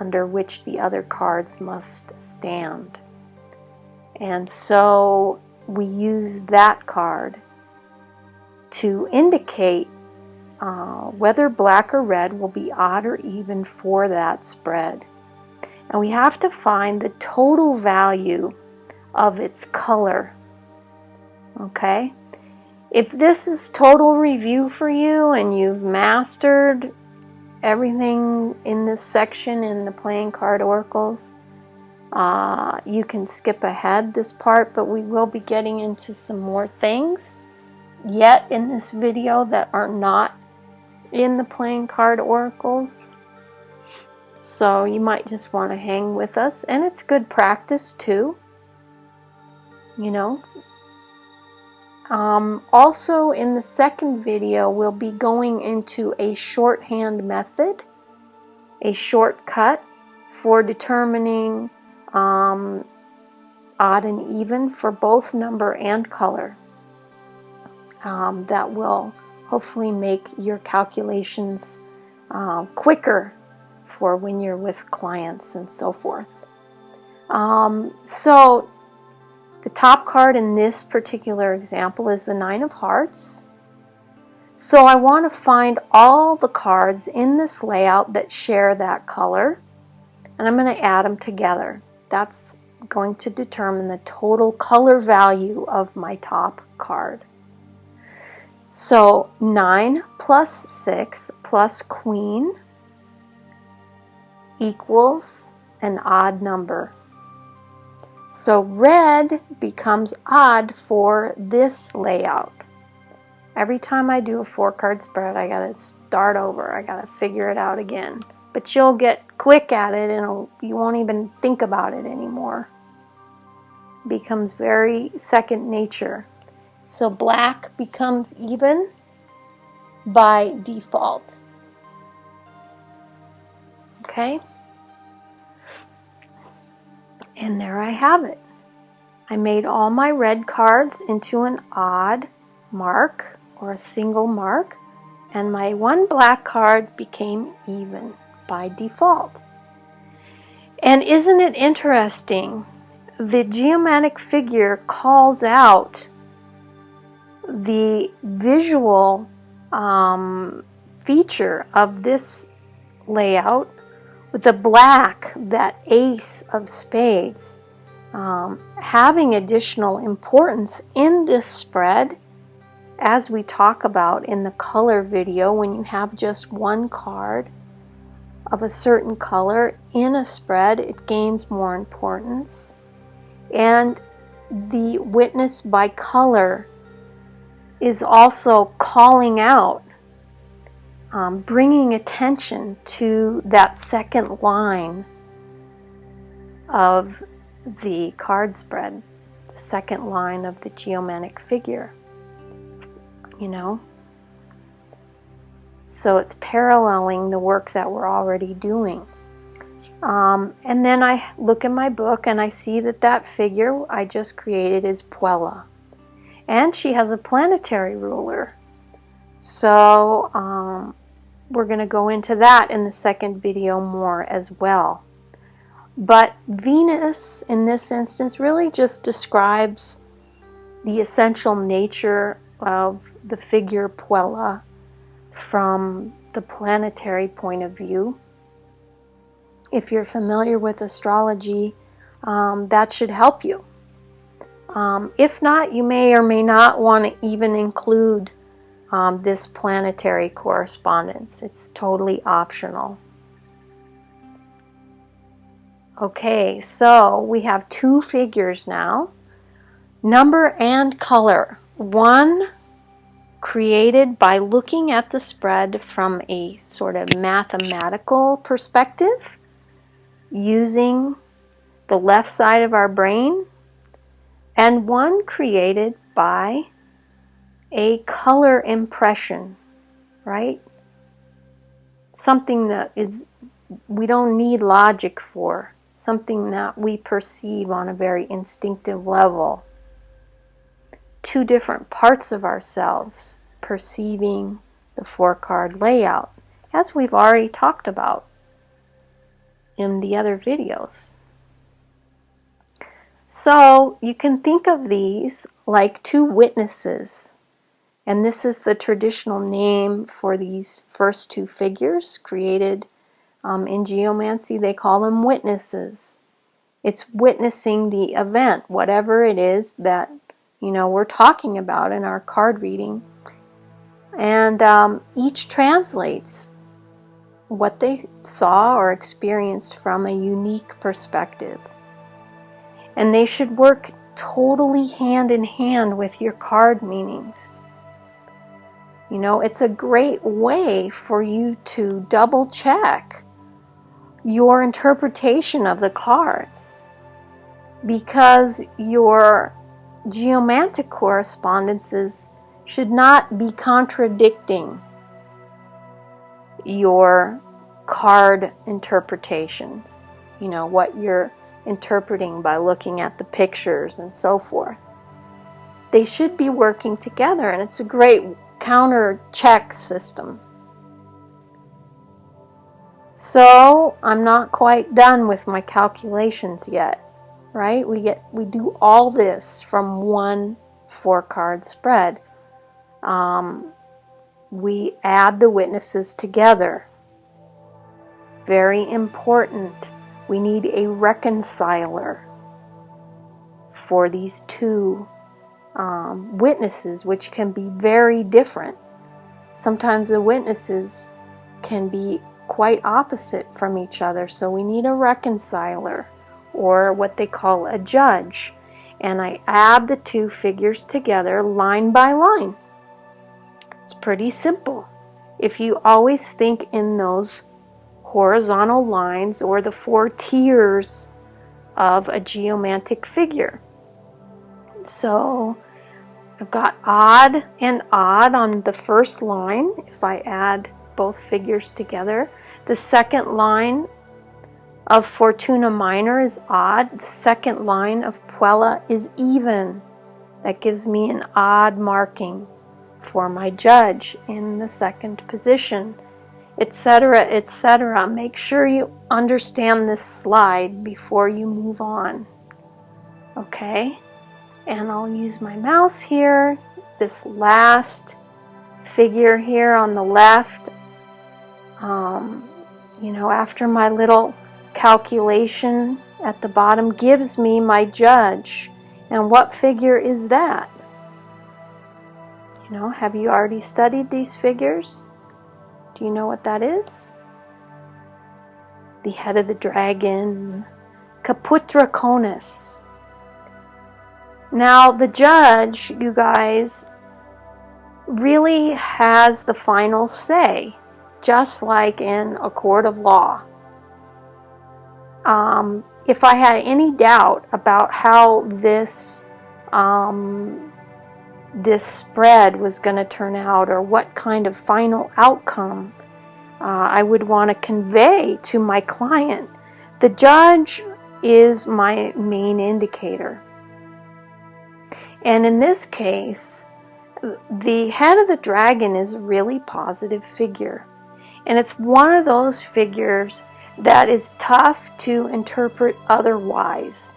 under which the other cards must stand. And so we use that card to indicate whether black or red will be odd or even for that spread. And we have to find the total value of its color. Okay? If this is total review for you and you've mastered everything in this section in the playing card oracles, you can skip ahead this part, but we will be getting into some more things yet in this video that are not in the playing card oracles. So you might just want to hang with us, and it's good practice too, Also in the second video we'll be going into a shorthand method, a shortcut for determining odd and even for both number and color. That will hopefully make your calculations quicker for when you're with clients and so forth. So the top card in this particular example is the 9 of Hearts. So I want to find all the cards in this layout that share that color, and I'm going to add them together. That's going to determine the total color value of my top card. So 9 plus 6 plus Queen equals an odd number. So red becomes odd for this layout. Every time I do a 4-card spread, I gotta start over. I gotta figure it out again. But you'll get quick at it and you won't even think about it anymore. It becomes very second nature. So black becomes even by default. Okay? And there I have it. I made all my red cards into an odd mark or a single mark, and my one black card became even by default. And isn't it interesting? The geomantic figure calls out the visual feature of this layout with the black, that ace of spades, having additional importance in this spread, as we talk about in the color video. When you have just one card of a certain color in a spread, it gains more importance. And the witness by color is also calling out, bringing attention to that second line of the card spread, the second line of the geomantic figure, So it's paralleling the work that we're already doing. And then I look in my book and I see that figure I just created is Puella. And she has a planetary ruler. So we're going to go into that in the second video more as well. But Venus, in this instance, really just describes the essential nature of the figure Puella from the planetary point of view. If you're familiar with astrology, that should help you. If not, you may or may not want to even include this planetary correspondence. It's totally optional. Okay, so we have two figures now. Number and color. One created by looking at the spread from a sort of mathematical perspective, using the left side of our brain, and one created by a color impression, right? Something that we don't need logic for, something that we perceive on a very instinctive level. Two different parts of ourselves perceiving the 4-card layout, as we've already talked about in the other videos. So you can think of these like two witnesses, and this is the traditional name for these first two figures created in geomancy. They call them witnesses. It's witnessing the event, whatever it is that we're talking about in our card reading, and each translates what they saw or experienced from a unique perspective. And they should work totally hand in hand with your card meanings. It's a great way for you to double check your interpretation of the cards, because your geomantic correspondences should not be contradicting your card interpretations, what you're interpreting by looking at the pictures and so forth. They should be working together, and it's a great counter check system. So I'm not quite done with my calculations yet, right? We do all this from one 4-card spread. We add the witnesses together. Very important. We need a reconciler for these two witnesses, which can be very different. Sometimes the witnesses can be quite opposite from each other, so we need a reconciler, or what they call a judge. And I add the two figures together line by line. It's pretty simple. If you always think in those horizontal lines, or the 4 tiers of a geomantic figure. So I've got odd and odd on the first line. If I add both figures together, the second line of Fortuna Minor is odd. The second line of Puella is even. That gives me an odd marking for my judge in the second position, etc., etc. Make sure you understand this slide before you move on. Okay? And I'll use my mouse here. This last figure here on the left, after my little calculation at the bottom, gives me my judge. And what figure is that? Have you already studied these figures? Do you know what that is? The head of the dragon, Caputra Conus. Now, the judge, you guys, really has the final say, just like in a court of law. If I had any doubt about how this spread was going to turn out, or what kind of final outcome I would want to convey to my client, the judge is my main indicator. And in this case, the head of the dragon is a really positive figure. And it's one of those figures that is tough to interpret otherwise.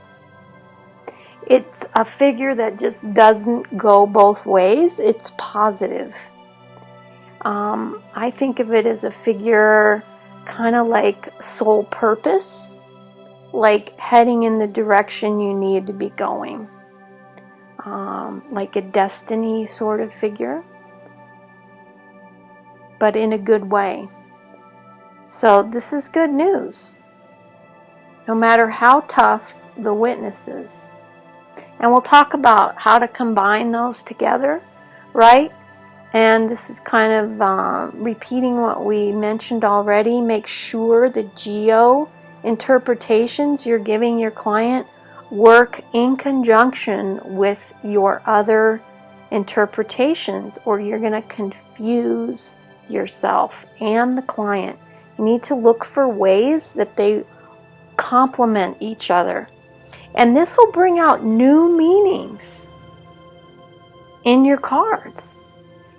It's a figure that just doesn't go both ways. It's positive. I think of it as a figure kind of like sole purpose, like heading in the direction you need to be going. like a destiny sort of figure, but in a good way. So this is good news, no matter how tough the witness is. And we'll talk about how to combine those together, right? And this is kind of repeating what we mentioned already. Make sure the geo interpretations you're giving your client work in conjunction with your other interpretations, or you're going to confuse yourself and the client. You need to look for ways that they complement each other. And this will bring out new meanings in your cards.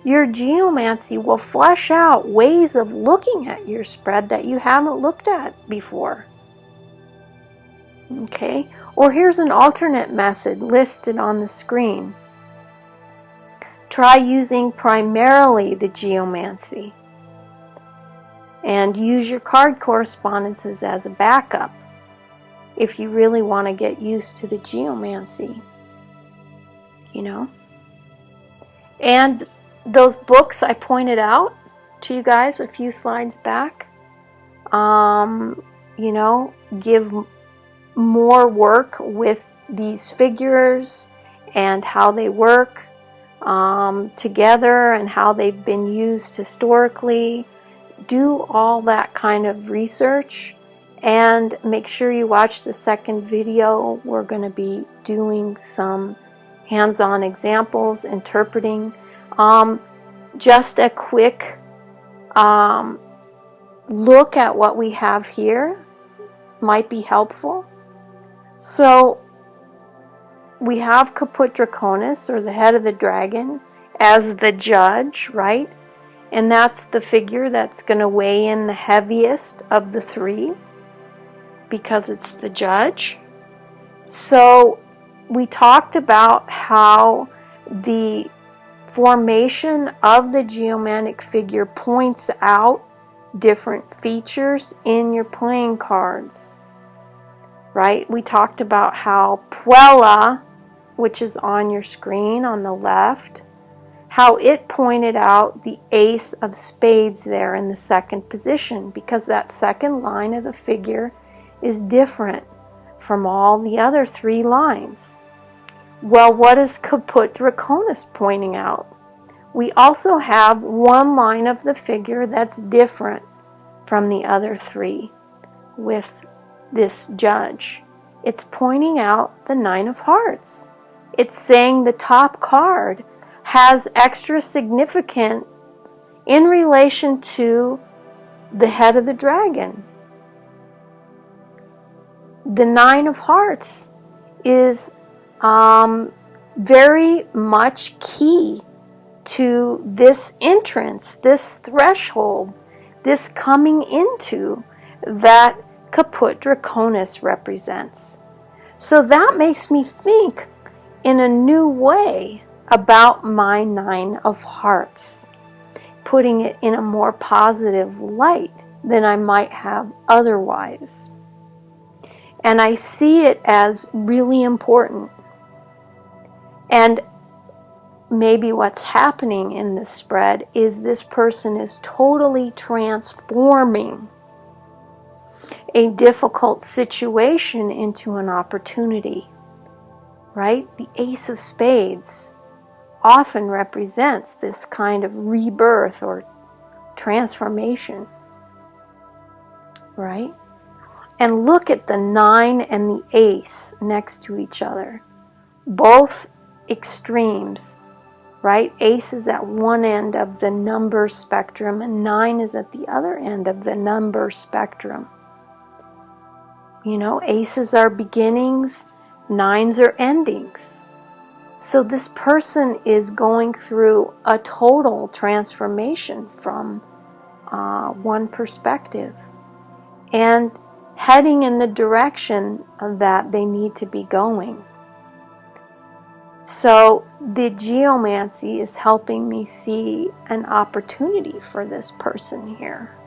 Your geomancy will flesh out ways of looking at your spread that you haven't looked at before. Okay? Or here's an alternate method listed on the screen. Try using primarily the geomancy and use your card correspondences as a backup if you really want to get used to the geomancy, you know. And those books I pointed out to you guys a few slides back, you know, give more work with these figures and how they work together and how they've been used historically. Do all that kind of research and make sure you watch the second video. We're going to be doing some hands-on examples, interpreting. Just a quick look at what we have here might be helpful. So we have Caput Draconis, or the head of the dragon, as the judge, right? And that's the figure that's going to weigh in the heaviest of the three because it's the judge. So we talked about how the formation of the geomantic figure points out different features in your playing cards, right? We talked about how Puella, which is on your screen on the left, how it pointed out the ace of spades there in the second position, because that second line of the figure is different from all the other three lines. Well, what is Caput Draconis pointing out? We also have one line of the figure that's different from the other three with this judge. It's pointing out the Nine of Hearts. It's saying the top card has extra significance in relation to the head of the dragon. The Nine of Hearts is very much key to this entrance, this threshold, this coming into that Caput Draconis represents. So that makes me think in a new way about my Nine of Hearts, putting it in a more positive light than I might have otherwise. And I see it as really important. And maybe what's happening in this spread is this person is totally transforming a difficult situation into an opportunity, right? The Ace of Spades often represents this kind of rebirth or transformation, right? And look at the 9 and the Ace next to each other. Both extremes, right? Ace is at one end of the number spectrum and 9 is at the other end of the number spectrum. You know, aces are beginnings, 9s are endings. So this person is going through a total transformation from one perspective and heading in the direction that they need to be going. So the geomancy is helping me see an opportunity for this person here,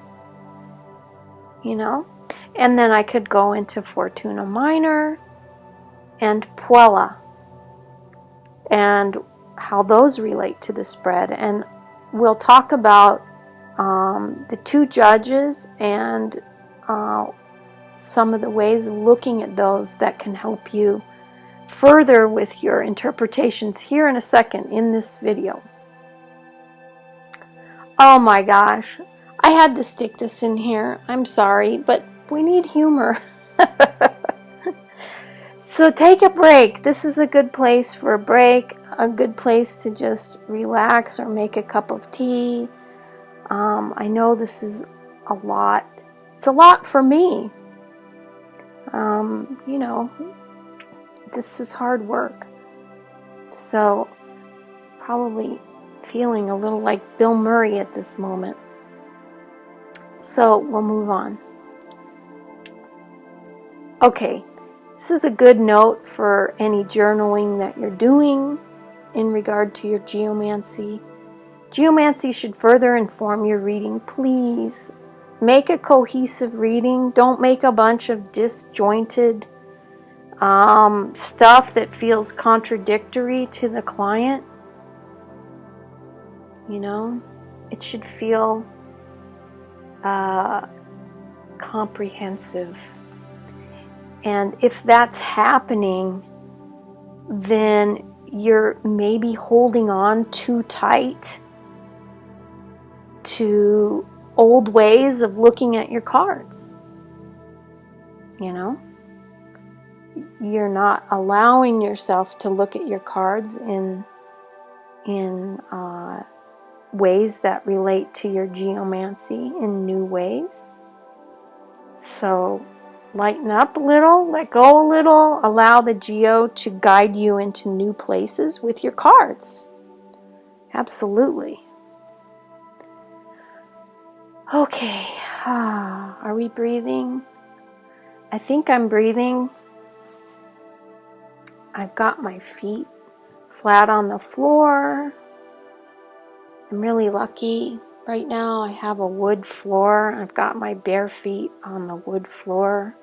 you know? And then I could go into Fortuna Minor and Puella. and how those relate to the spread. And we'll talk about the two judges and some of the ways of looking at those that can help you further with your interpretations here in a second in this video. Oh my gosh, I had to stick this in here. I'm sorry, but we need humor. So take a break. This is a good place for a break, a good place to just relax or make a cup of tea. I know this is a lot. It's a lot for me. You know, this is hard work. So probably feeling a little like Bill Murray at this moment. So we'll move on. Okay, this is a good note for any journaling that you're doing in regard to your geomancy. Geomancy should further inform your reading. Please make a cohesive reading. Don't make a bunch of disjointed stuff that feels contradictory to the client. You know, it should feel comprehensive. And if that's happening, then you're maybe holding on too tight to old ways of looking at your cards. You know? You're not allowing yourself to look at your cards in ways that relate to your geomancy in new ways. So lighten up a little, let go a little, allow the geo to guide you into new places with your cards. Absolutely. Okay, are we breathing? I think I'm breathing. I've got my feet flat on the floor. I'm really lucky. Right now I have a wood floor. I've got my bare feet on the wood floor.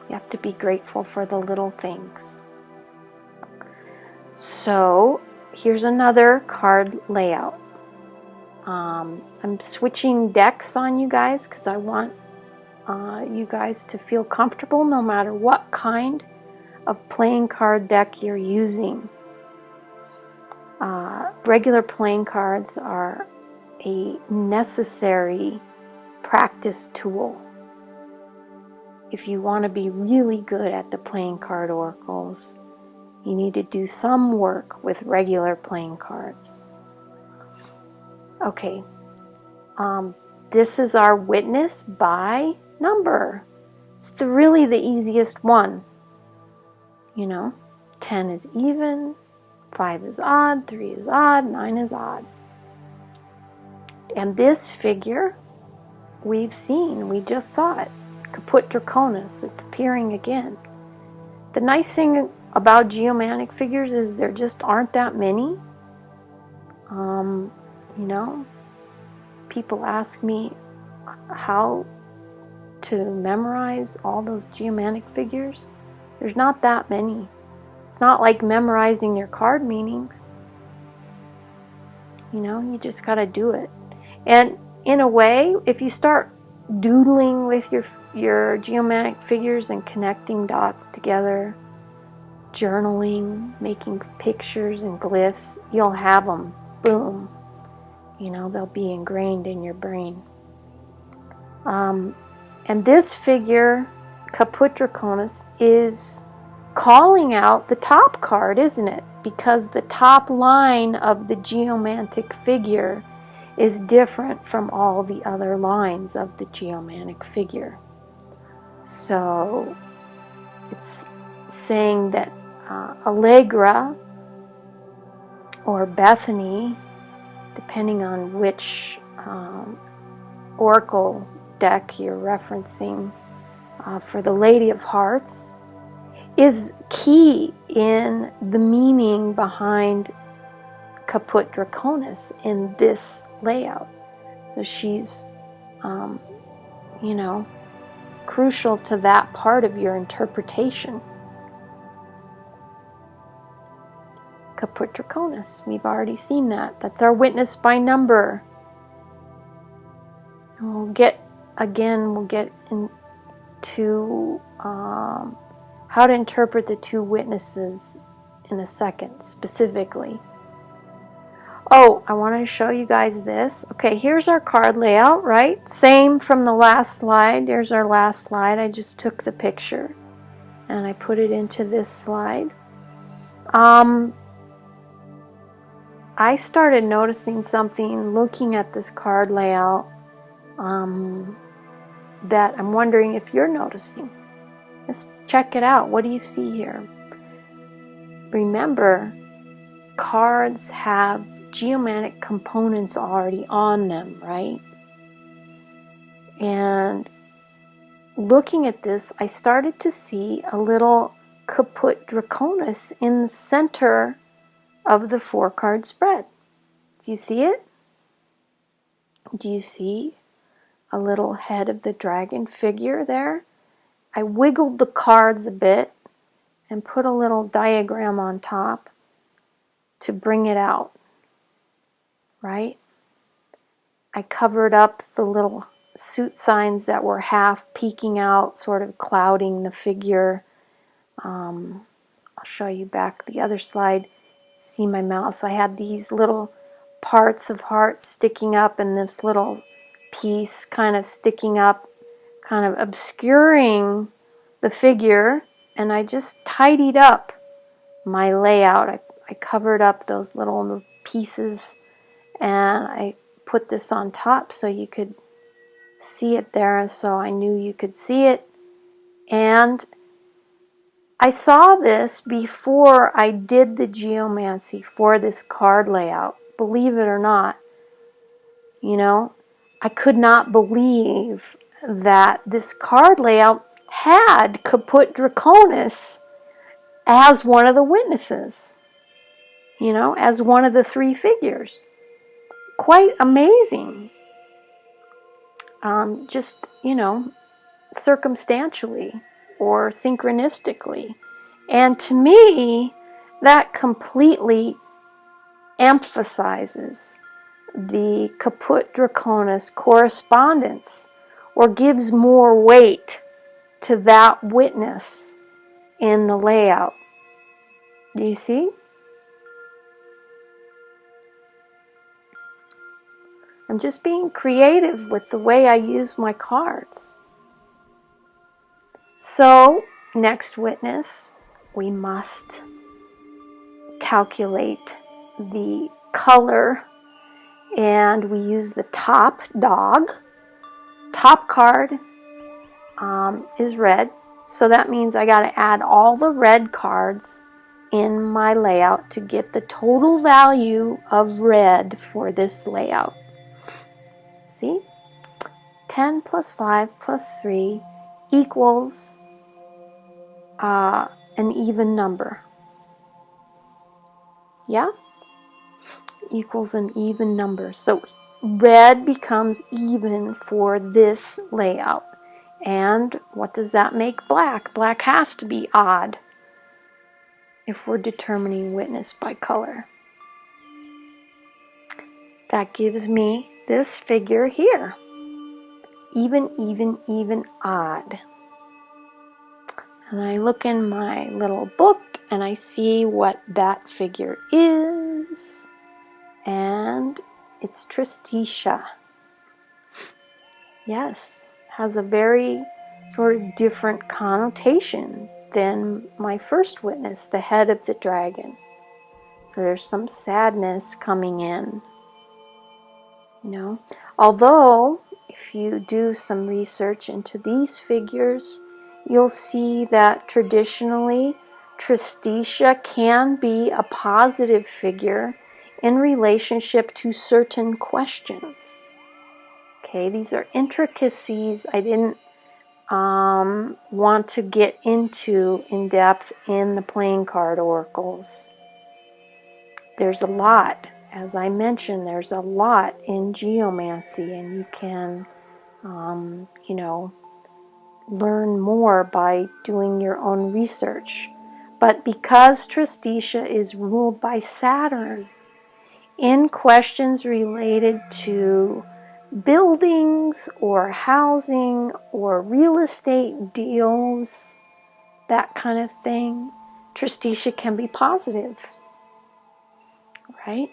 You have to be grateful for the little things. So here's another card layout. I'm switching decks on you guys because I want you guys to feel comfortable no matter what kind of playing card deck you're using. Regular playing cards are a necessary practice tool. If you want to be really good at the playing card oracles, you need to do some work with regular playing cards. Okay, this is our witness by number. It's really the easiest one. You know, 10 is even, 5 is odd, 3 is odd, 9 is odd. And this figure we've seen, we just saw it. Caput Draconis, it's appearing again. The nice thing about geomantic figures is there just aren't that many. You know, people ask me how to memorize all those geomantic figures. There's not that many. It's not like memorizing your card meanings. You know, you just got to do it. And in a way, if you start doodling with your geomantic figures and connecting dots together, journaling, making pictures and glyphs, you'll have them. Boom. You know, they'll be ingrained in your brain. And this figure, Caput Draconis, is calling out the top card, isn't it? Because the top line of the geomantic figure is different from all the other lines of the geomantic figure. So it's saying that Allegra or Bethany, depending on which oracle deck you're referencing for the Lady of Hearts, is key in the meaning behind Caput Draconis in this layout. So she's, you know, crucial to that part of your interpretation. Caput Draconis. We've already seen that. That's our witness by number. And we'll get into how to interpret the two witnesses in a second, specifically. Oh, I want to show you guys this. Okay, here's our card layout, right? Same from the last slide. There's our last slide. I just took the picture and I put it into this slide. I started noticing something looking at this card layout that I'm wondering if you're noticing. Let's check it out. What do you see here? Remember, cards have geomantic components already on them, right? And looking at this, I started to see a little Caput Draconis in the center of the 4-card spread. Do you see it? Do you see a little head of the dragon figure there? I wiggled the cards a bit and put a little diagram on top to bring it out, right? I covered up the little suit signs that were half peeking out, sort of clouding the figure. I'll show you back the other slide. See my mouse? I had these little parts of hearts sticking up and this little piece kind of sticking up, kind of obscuring the figure, and I just tidied up my layout. I covered up those little pieces and I put this on top so you could see it there, and so I knew you could see it. And I saw this before I did the geomancy for this card layout. Believe it or not, you know, I could not believe that this card layout had Caput Draconis as one of the witnesses, you know, as one of the 3 figures. Quite amazing. Just, you know, circumstantially or synchronistically. And to me, that completely emphasizes the Caput Draconis correspondence, or gives more weight to that witness in the layout. Do you see? I'm just being creative with the way I use my cards. So, next witness, we must calculate the color, and we use the top dog. Top card is red, so that means I got to add all the red cards in my layout to get the total value of red for this layout. See? 10 plus 5 plus 3 equals an even number. Yeah? Equals an even number. So red becomes even for this layout. And what does that make black? Black has to be odd if we're determining witness by color. That gives me this figure here. Even, even, even, odd. And I look in my little book and I see what that figure is. And it's Tristitia. Yes, has a very sort of different connotation than my first witness, the head of the dragon. So there's some sadness coming in. You know, although if you do some research into these figures, you'll see that traditionally Tristitia can be a positive figure in relationship to certain questions. Okay, these are intricacies I didn't want to get into in depth in the playing card oracles. There's a lot. As I mentioned, there's a lot in geomancy, and you can, you know, learn more by doing your own research. But because Tristitia is ruled by Saturn, in questions related to buildings or housing or real estate deals, that kind of thing, Tristitia can be positive, right?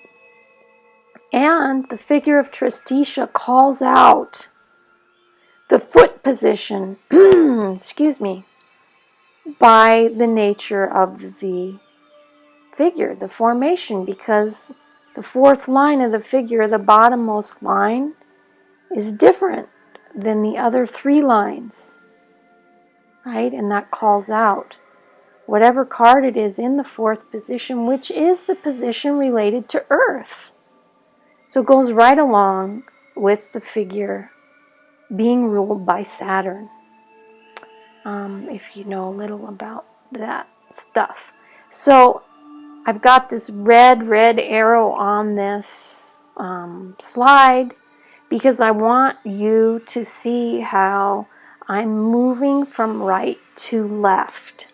And the figure of Tristitia calls out the foot position, excuse me, by the nature of the figure, the formation, because the fourth line of the figure, the bottommost line, is different than the other three lines, right? And that calls out whatever card it is in the fourth position, which is the position related to Earth. So it goes right along with the figure being ruled by Saturn, if you know a little about that stuff. So I've got this red arrow on this slide because I want you to see how I'm moving from right to left.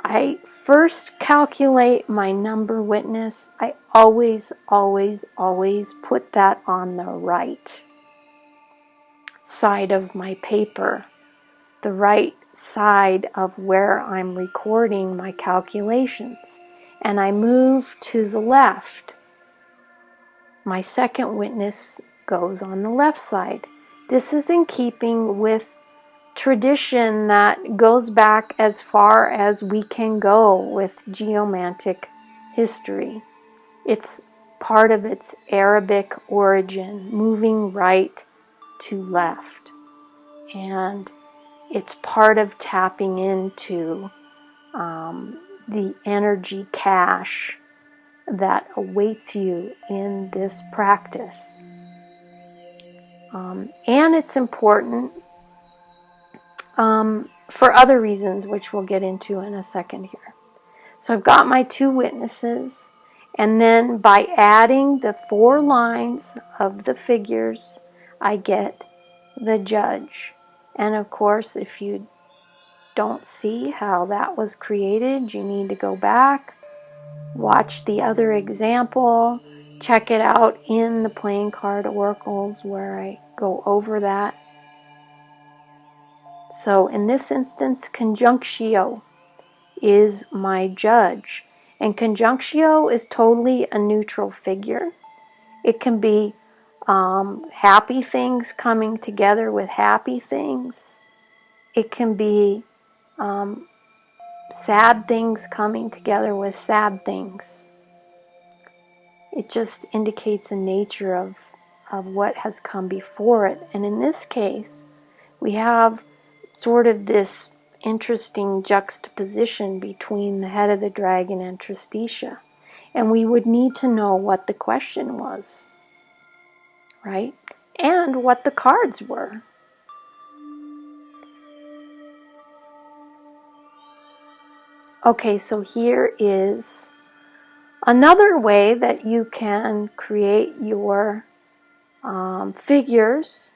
I first calculate my number witness. I always put that on the right side of my paper, the right side of where I'm recording my calculations. And I move to the left. My second witness goes on the left side. This is in keeping with tradition that goes back as far as we can go with geomantic history. It's part of its Arabic origin, moving right to left. And it's part of tapping into the energy cache that awaits you in this practice. And it's important for other reasons, which we'll get into in a second here. So I've got my two witnesses, and then by adding the 4 lines of the figures, I get the judge. And of course, if you don't see how that was created, you need to go back, watch the other example, check it out in the playing card oracles where I go over that. So in this instance, Conjunctio is my judge. And Conjunctio is totally a neutral figure. It can be happy things coming together with happy things. It can be sad things coming together with sad things. It just indicates the nature of what has come before it. And in this case, we have sort of this interesting juxtaposition between the head of the dragon and Tristitia. And we would need to know what the question was, right? And what the cards were. Okay, so here is another way that you can create your figures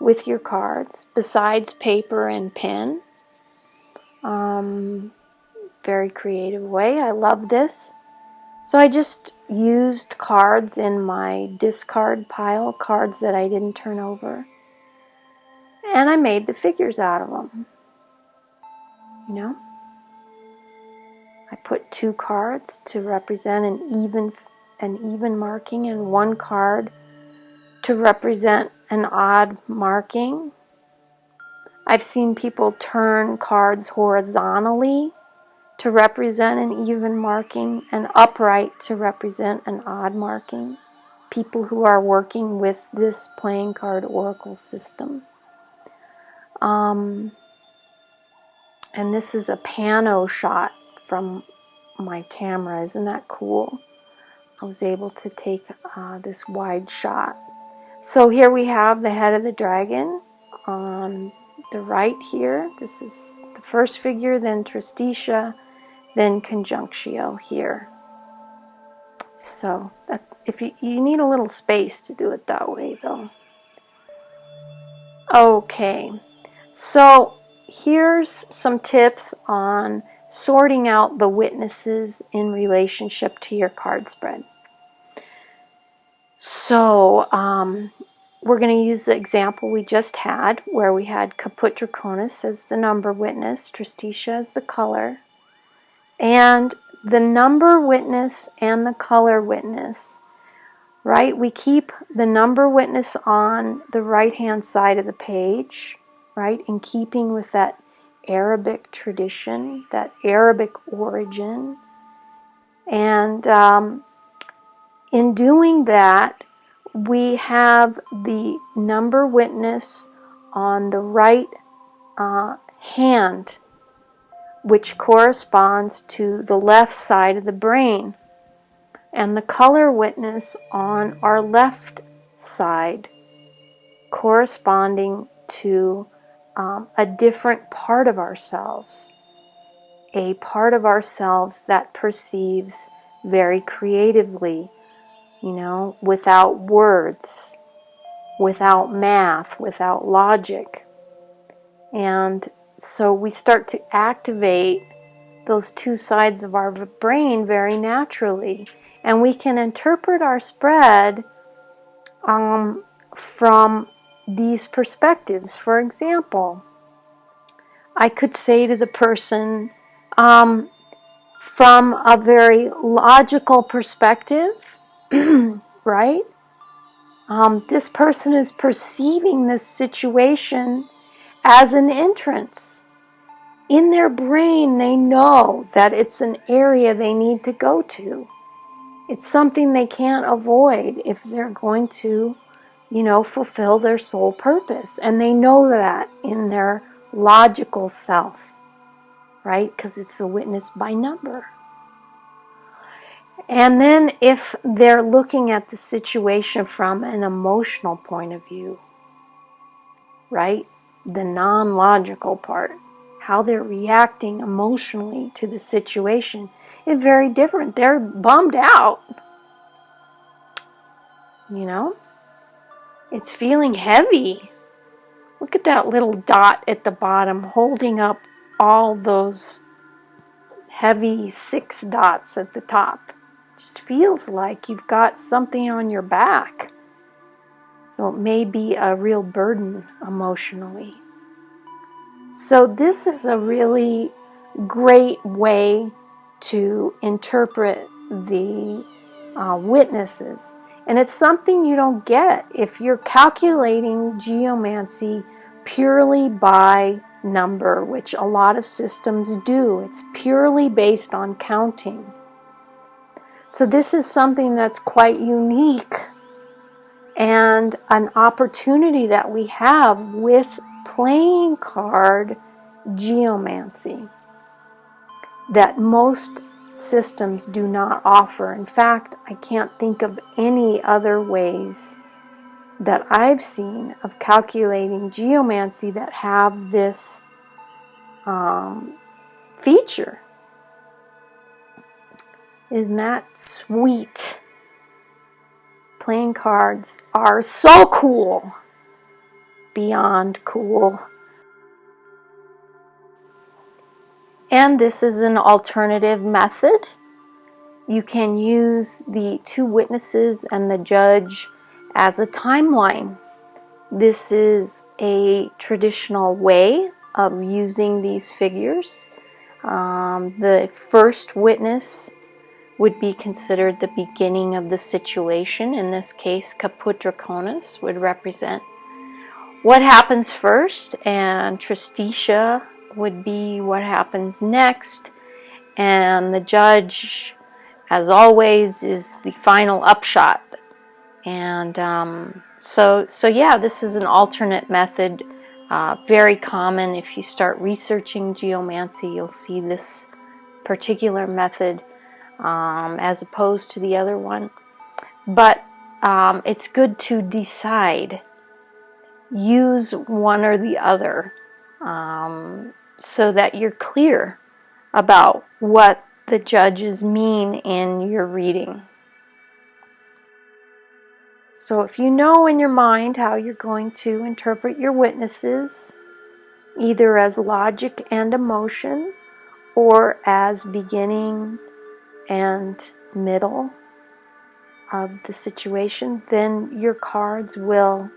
with your cards, besides paper and pen. Very creative way. I love this. So I just used cards in my discard pile, cards that I didn't turn over. And I made the figures out of them. You know? I put 2 cards to represent an even marking and 1 card to represent an odd marking. I've seen people turn cards horizontally to represent an even marking and upright to represent an odd marking. People who are working with this playing card oracle system. And this is a pano shot from my camera. Isn't that cool? I was able to take this wide shot. So here we have the head of the dragon on the right here. This is the first figure, then Tristitia, then Conjunctio here. So that's, if you need a little space to do it that way though. Okay, so here's some tips on sorting out the witnesses in relationship to your card spread. So we're going to use the example we just had, where we had Caput Draconis as the number witness, Tristitia as the color, and the number witness and the color witness, right? We keep the number witness on the right-hand side of the page, right? In keeping with that Arabic tradition, that Arabic origin. And in doing that, we have the number witness on the right hand, which corresponds to the left side of the brain, and the color witness on our left side, corresponding to a different part of ourselves, a part of ourselves that perceives very creatively, you know, without words, without math, without logic. And so we start to activate those two sides of our brain very naturally. And we can interpret our spread from these perspectives. For example, I could say to the person, from a very logical perspective, right? This person is perceiving this situation as an entrance. In their brain, they know that it's an area they need to go to. It's something they can't avoid if they're going to, you know, fulfill their soul purpose. And they know that in their logical self, right? Because it's a witness by number. And then if they're looking at the situation from an emotional point of view, right? The non-logical part, how they're reacting emotionally to the situation is very different. They're bummed out, you know? It's feeling heavy. Look at that little dot at the bottom holding up all those heavy 6 dots at the top. It just feels like you've got something on your back. So it may be a real burden emotionally. So this is a really great way to interpret the witnesses. And it's something you don't get if you're calculating geomancy purely by number, which a lot of systems do. It's purely based on counting. So this is something that's quite unique and an opportunity that we have with playing card geomancy that most systems do not offer. In fact, I can't think of any other ways that I've seen of calculating geomancy that have this feature. Isn't that sweet? Playing cards are so cool. Beyond cool. And this is an alternative method. You can use the 2 witnesses and the judge as a timeline. This is a traditional way of using these figures. The first witness would be considered the beginning of the situation. In this case, Caput Draconis would represent what happens first, and Tristitia would be what happens next, and the judge, as always, is the final upshot. And so yeah, this is an alternate method, very common. If you start researching geomancy, you'll see this particular method as opposed to the other one. But it's good to decide. Use one or the other so that you're clear about what the judges mean in your reading. So if you know in your mind how you're going to interpret your witnesses, either as logic and emotion, or as beginning and middle of the situation, then your cards will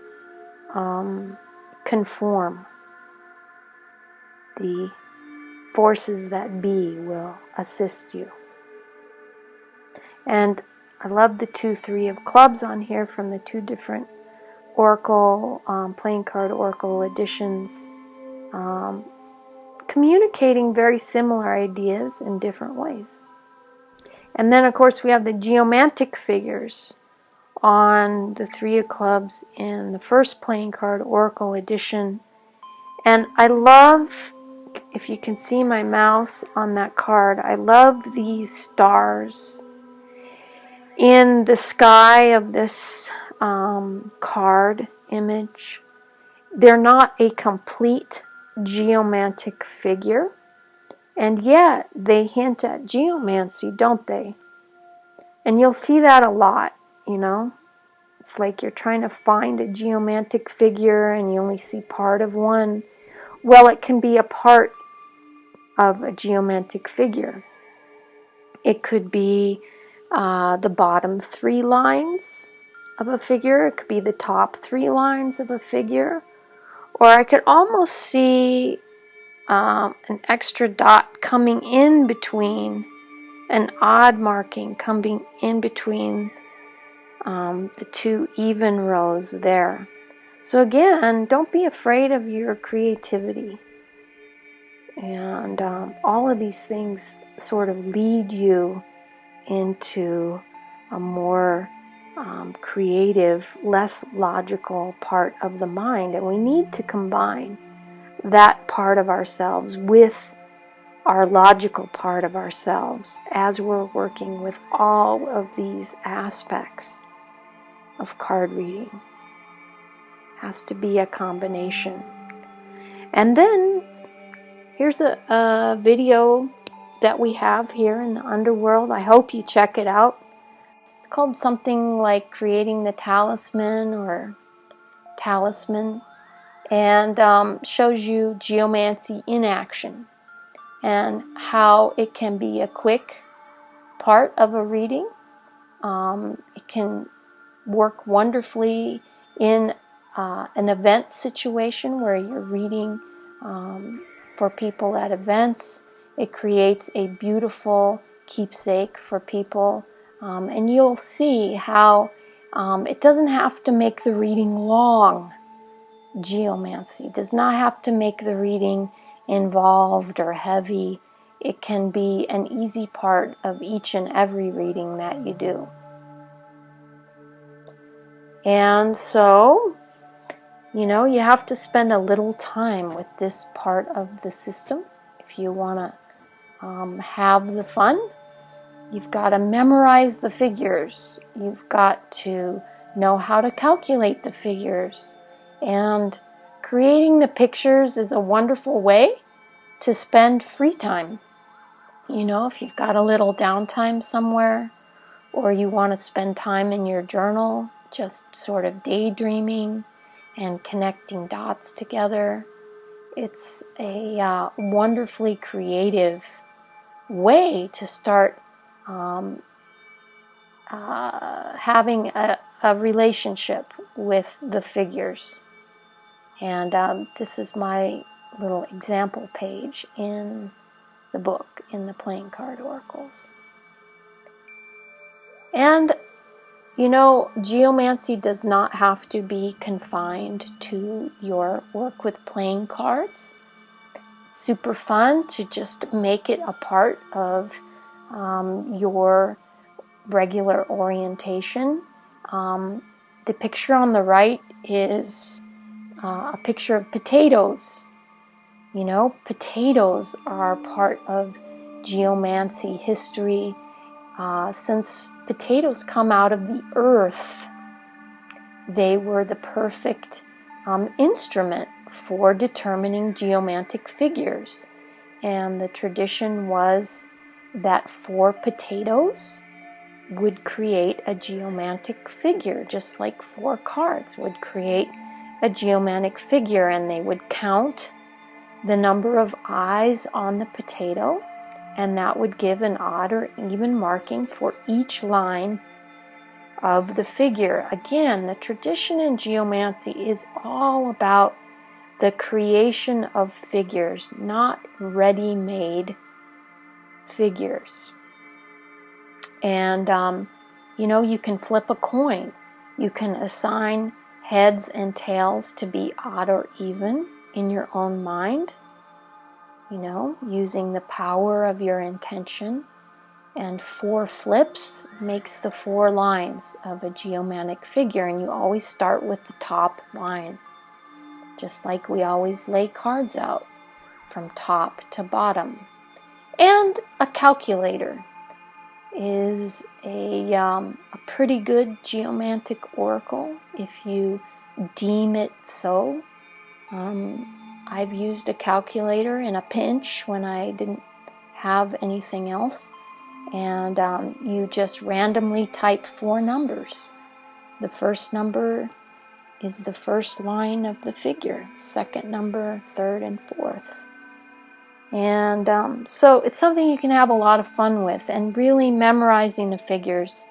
conform. The forces that be will assist you. And I love the 2 3 of clubs on here from the 2 different Oracle, playing card Oracle editions, communicating very similar ideas in different ways. And then, of course, we have the geomantic figures on the 3 of clubs in the first playing card Oracle edition. And I love, if you can see my mouse on that card, I love these stars in the sky of this card image. They're not a complete geomantic figure, and yet they hint at geomancy, don't they? And you'll see that a lot, you know. It's like you're trying to find a geomantic figure and you only see part of one. Well, it can be a part of a geomantic figure. It could be the bottom 3 lines of a figure. It could be the top 3 lines of a figure. Or I could almost see an extra dot coming in between, an odd marking coming in between the 2 even rows there. So again, don't be afraid of your creativity. And all of these things sort of lead you into a more creative, less logical part of the mind. And we need to combine that part of ourselves with our logical part of ourselves as we're working with all of these aspects of card reading. Has to be a combination. And then here's a video that we have here in the underworld. I hope you check it out. It's called something like Creating the Talisman or Talisman, and shows you geomancy in action and how it can be a quick part of a reading. It can work wonderfully in an event situation where you're reading for people at events. It creates a beautiful keepsake for people, and you'll see how it doesn't have to make the reading long. Geomancy does not have to make the reading involved or heavy. It can be an easy part of each and every reading that you do. And so, you know, you have to spend a little time with this part of the system if you want to have the fun. You've got to memorize the figures. You've got to know how to calculate the figures. And creating the pictures is a wonderful way to spend free time. You know, if you've got a little downtime somewhere, or you want to spend time in your journal, just sort of daydreaming and connecting dots together. It's a wonderfully creative way to start having a relationship with the figures. And this is my little example page in the book, in the Playing Card Oracles. And, you know, geomancy does not have to be confined to your work with playing cards. It's super fun to just make it a part of your regular orientation. The picture on the right is a picture of potatoes. You know, potatoes are part of geomancy history. Since potatoes come out of the earth, they were the perfect instrument for determining geomantic figures. And the tradition was that 4 potatoes would create a geomantic figure, just like 4 cards would create a geomantic figure, and they would count the number of eyes on the potato, and that would give an odd or even marking for each line of the figure. Again, the tradition in geomancy is all about the creation of figures, not ready-made figures. And you know, you can flip a coin. You can assign heads and tails to be odd or even in your own mind, you know, using the power of your intention. And 4 flips makes the 4 lines of a geomantic figure, and you always start with the top line, just like we always lay cards out from top to bottom. And a calculator is a pretty good geomantic oracle if you deem it so. I've used a calculator in a pinch when I didn't have anything else, and you just randomly type 4 numbers. The first number is the first line of the figure, second number, third and fourth. And so it's something you can have a lot of fun with, and really memorizing the figures,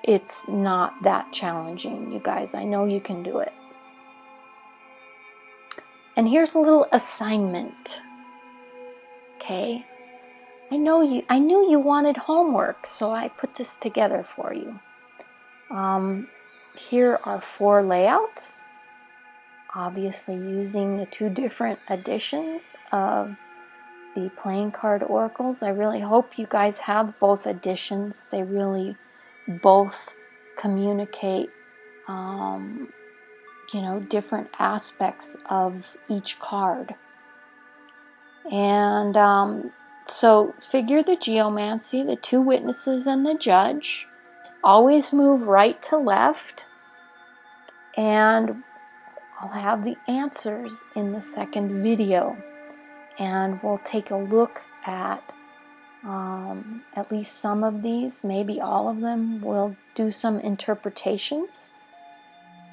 it's not that challenging, you guys. I know you can do it. And here's a little assignment. Okay? I knew you wanted homework, so I put this together for you. Here are 4 layouts, obviously using the 2 different editions of the playing card oracles. I really hope you guys have both editions. They really both communicate, you know, different aspects of each card. And so figure the geomancy, the 2 witnesses and the judge. Always move right to left, and I'll have the answers in the second video. And we'll take a look at least some of these, maybe all of them. We'll do some interpretations,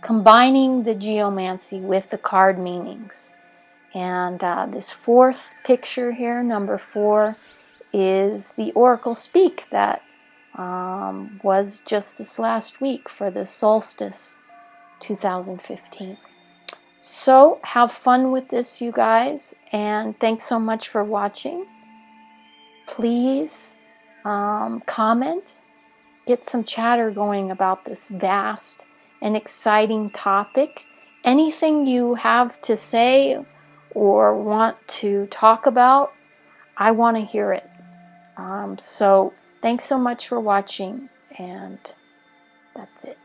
combining the geomancy with the card meanings. And this 4th picture here, number 4, is the Oracle Speak that was just this last week for the solstice 2015. So have fun with this, you guys, and thanks so much for watching. Please comment, get some chatter going about this vast and exciting topic. Anything you have to say or want to talk about, I want to hear it. So thanks so much for watching, and that's it.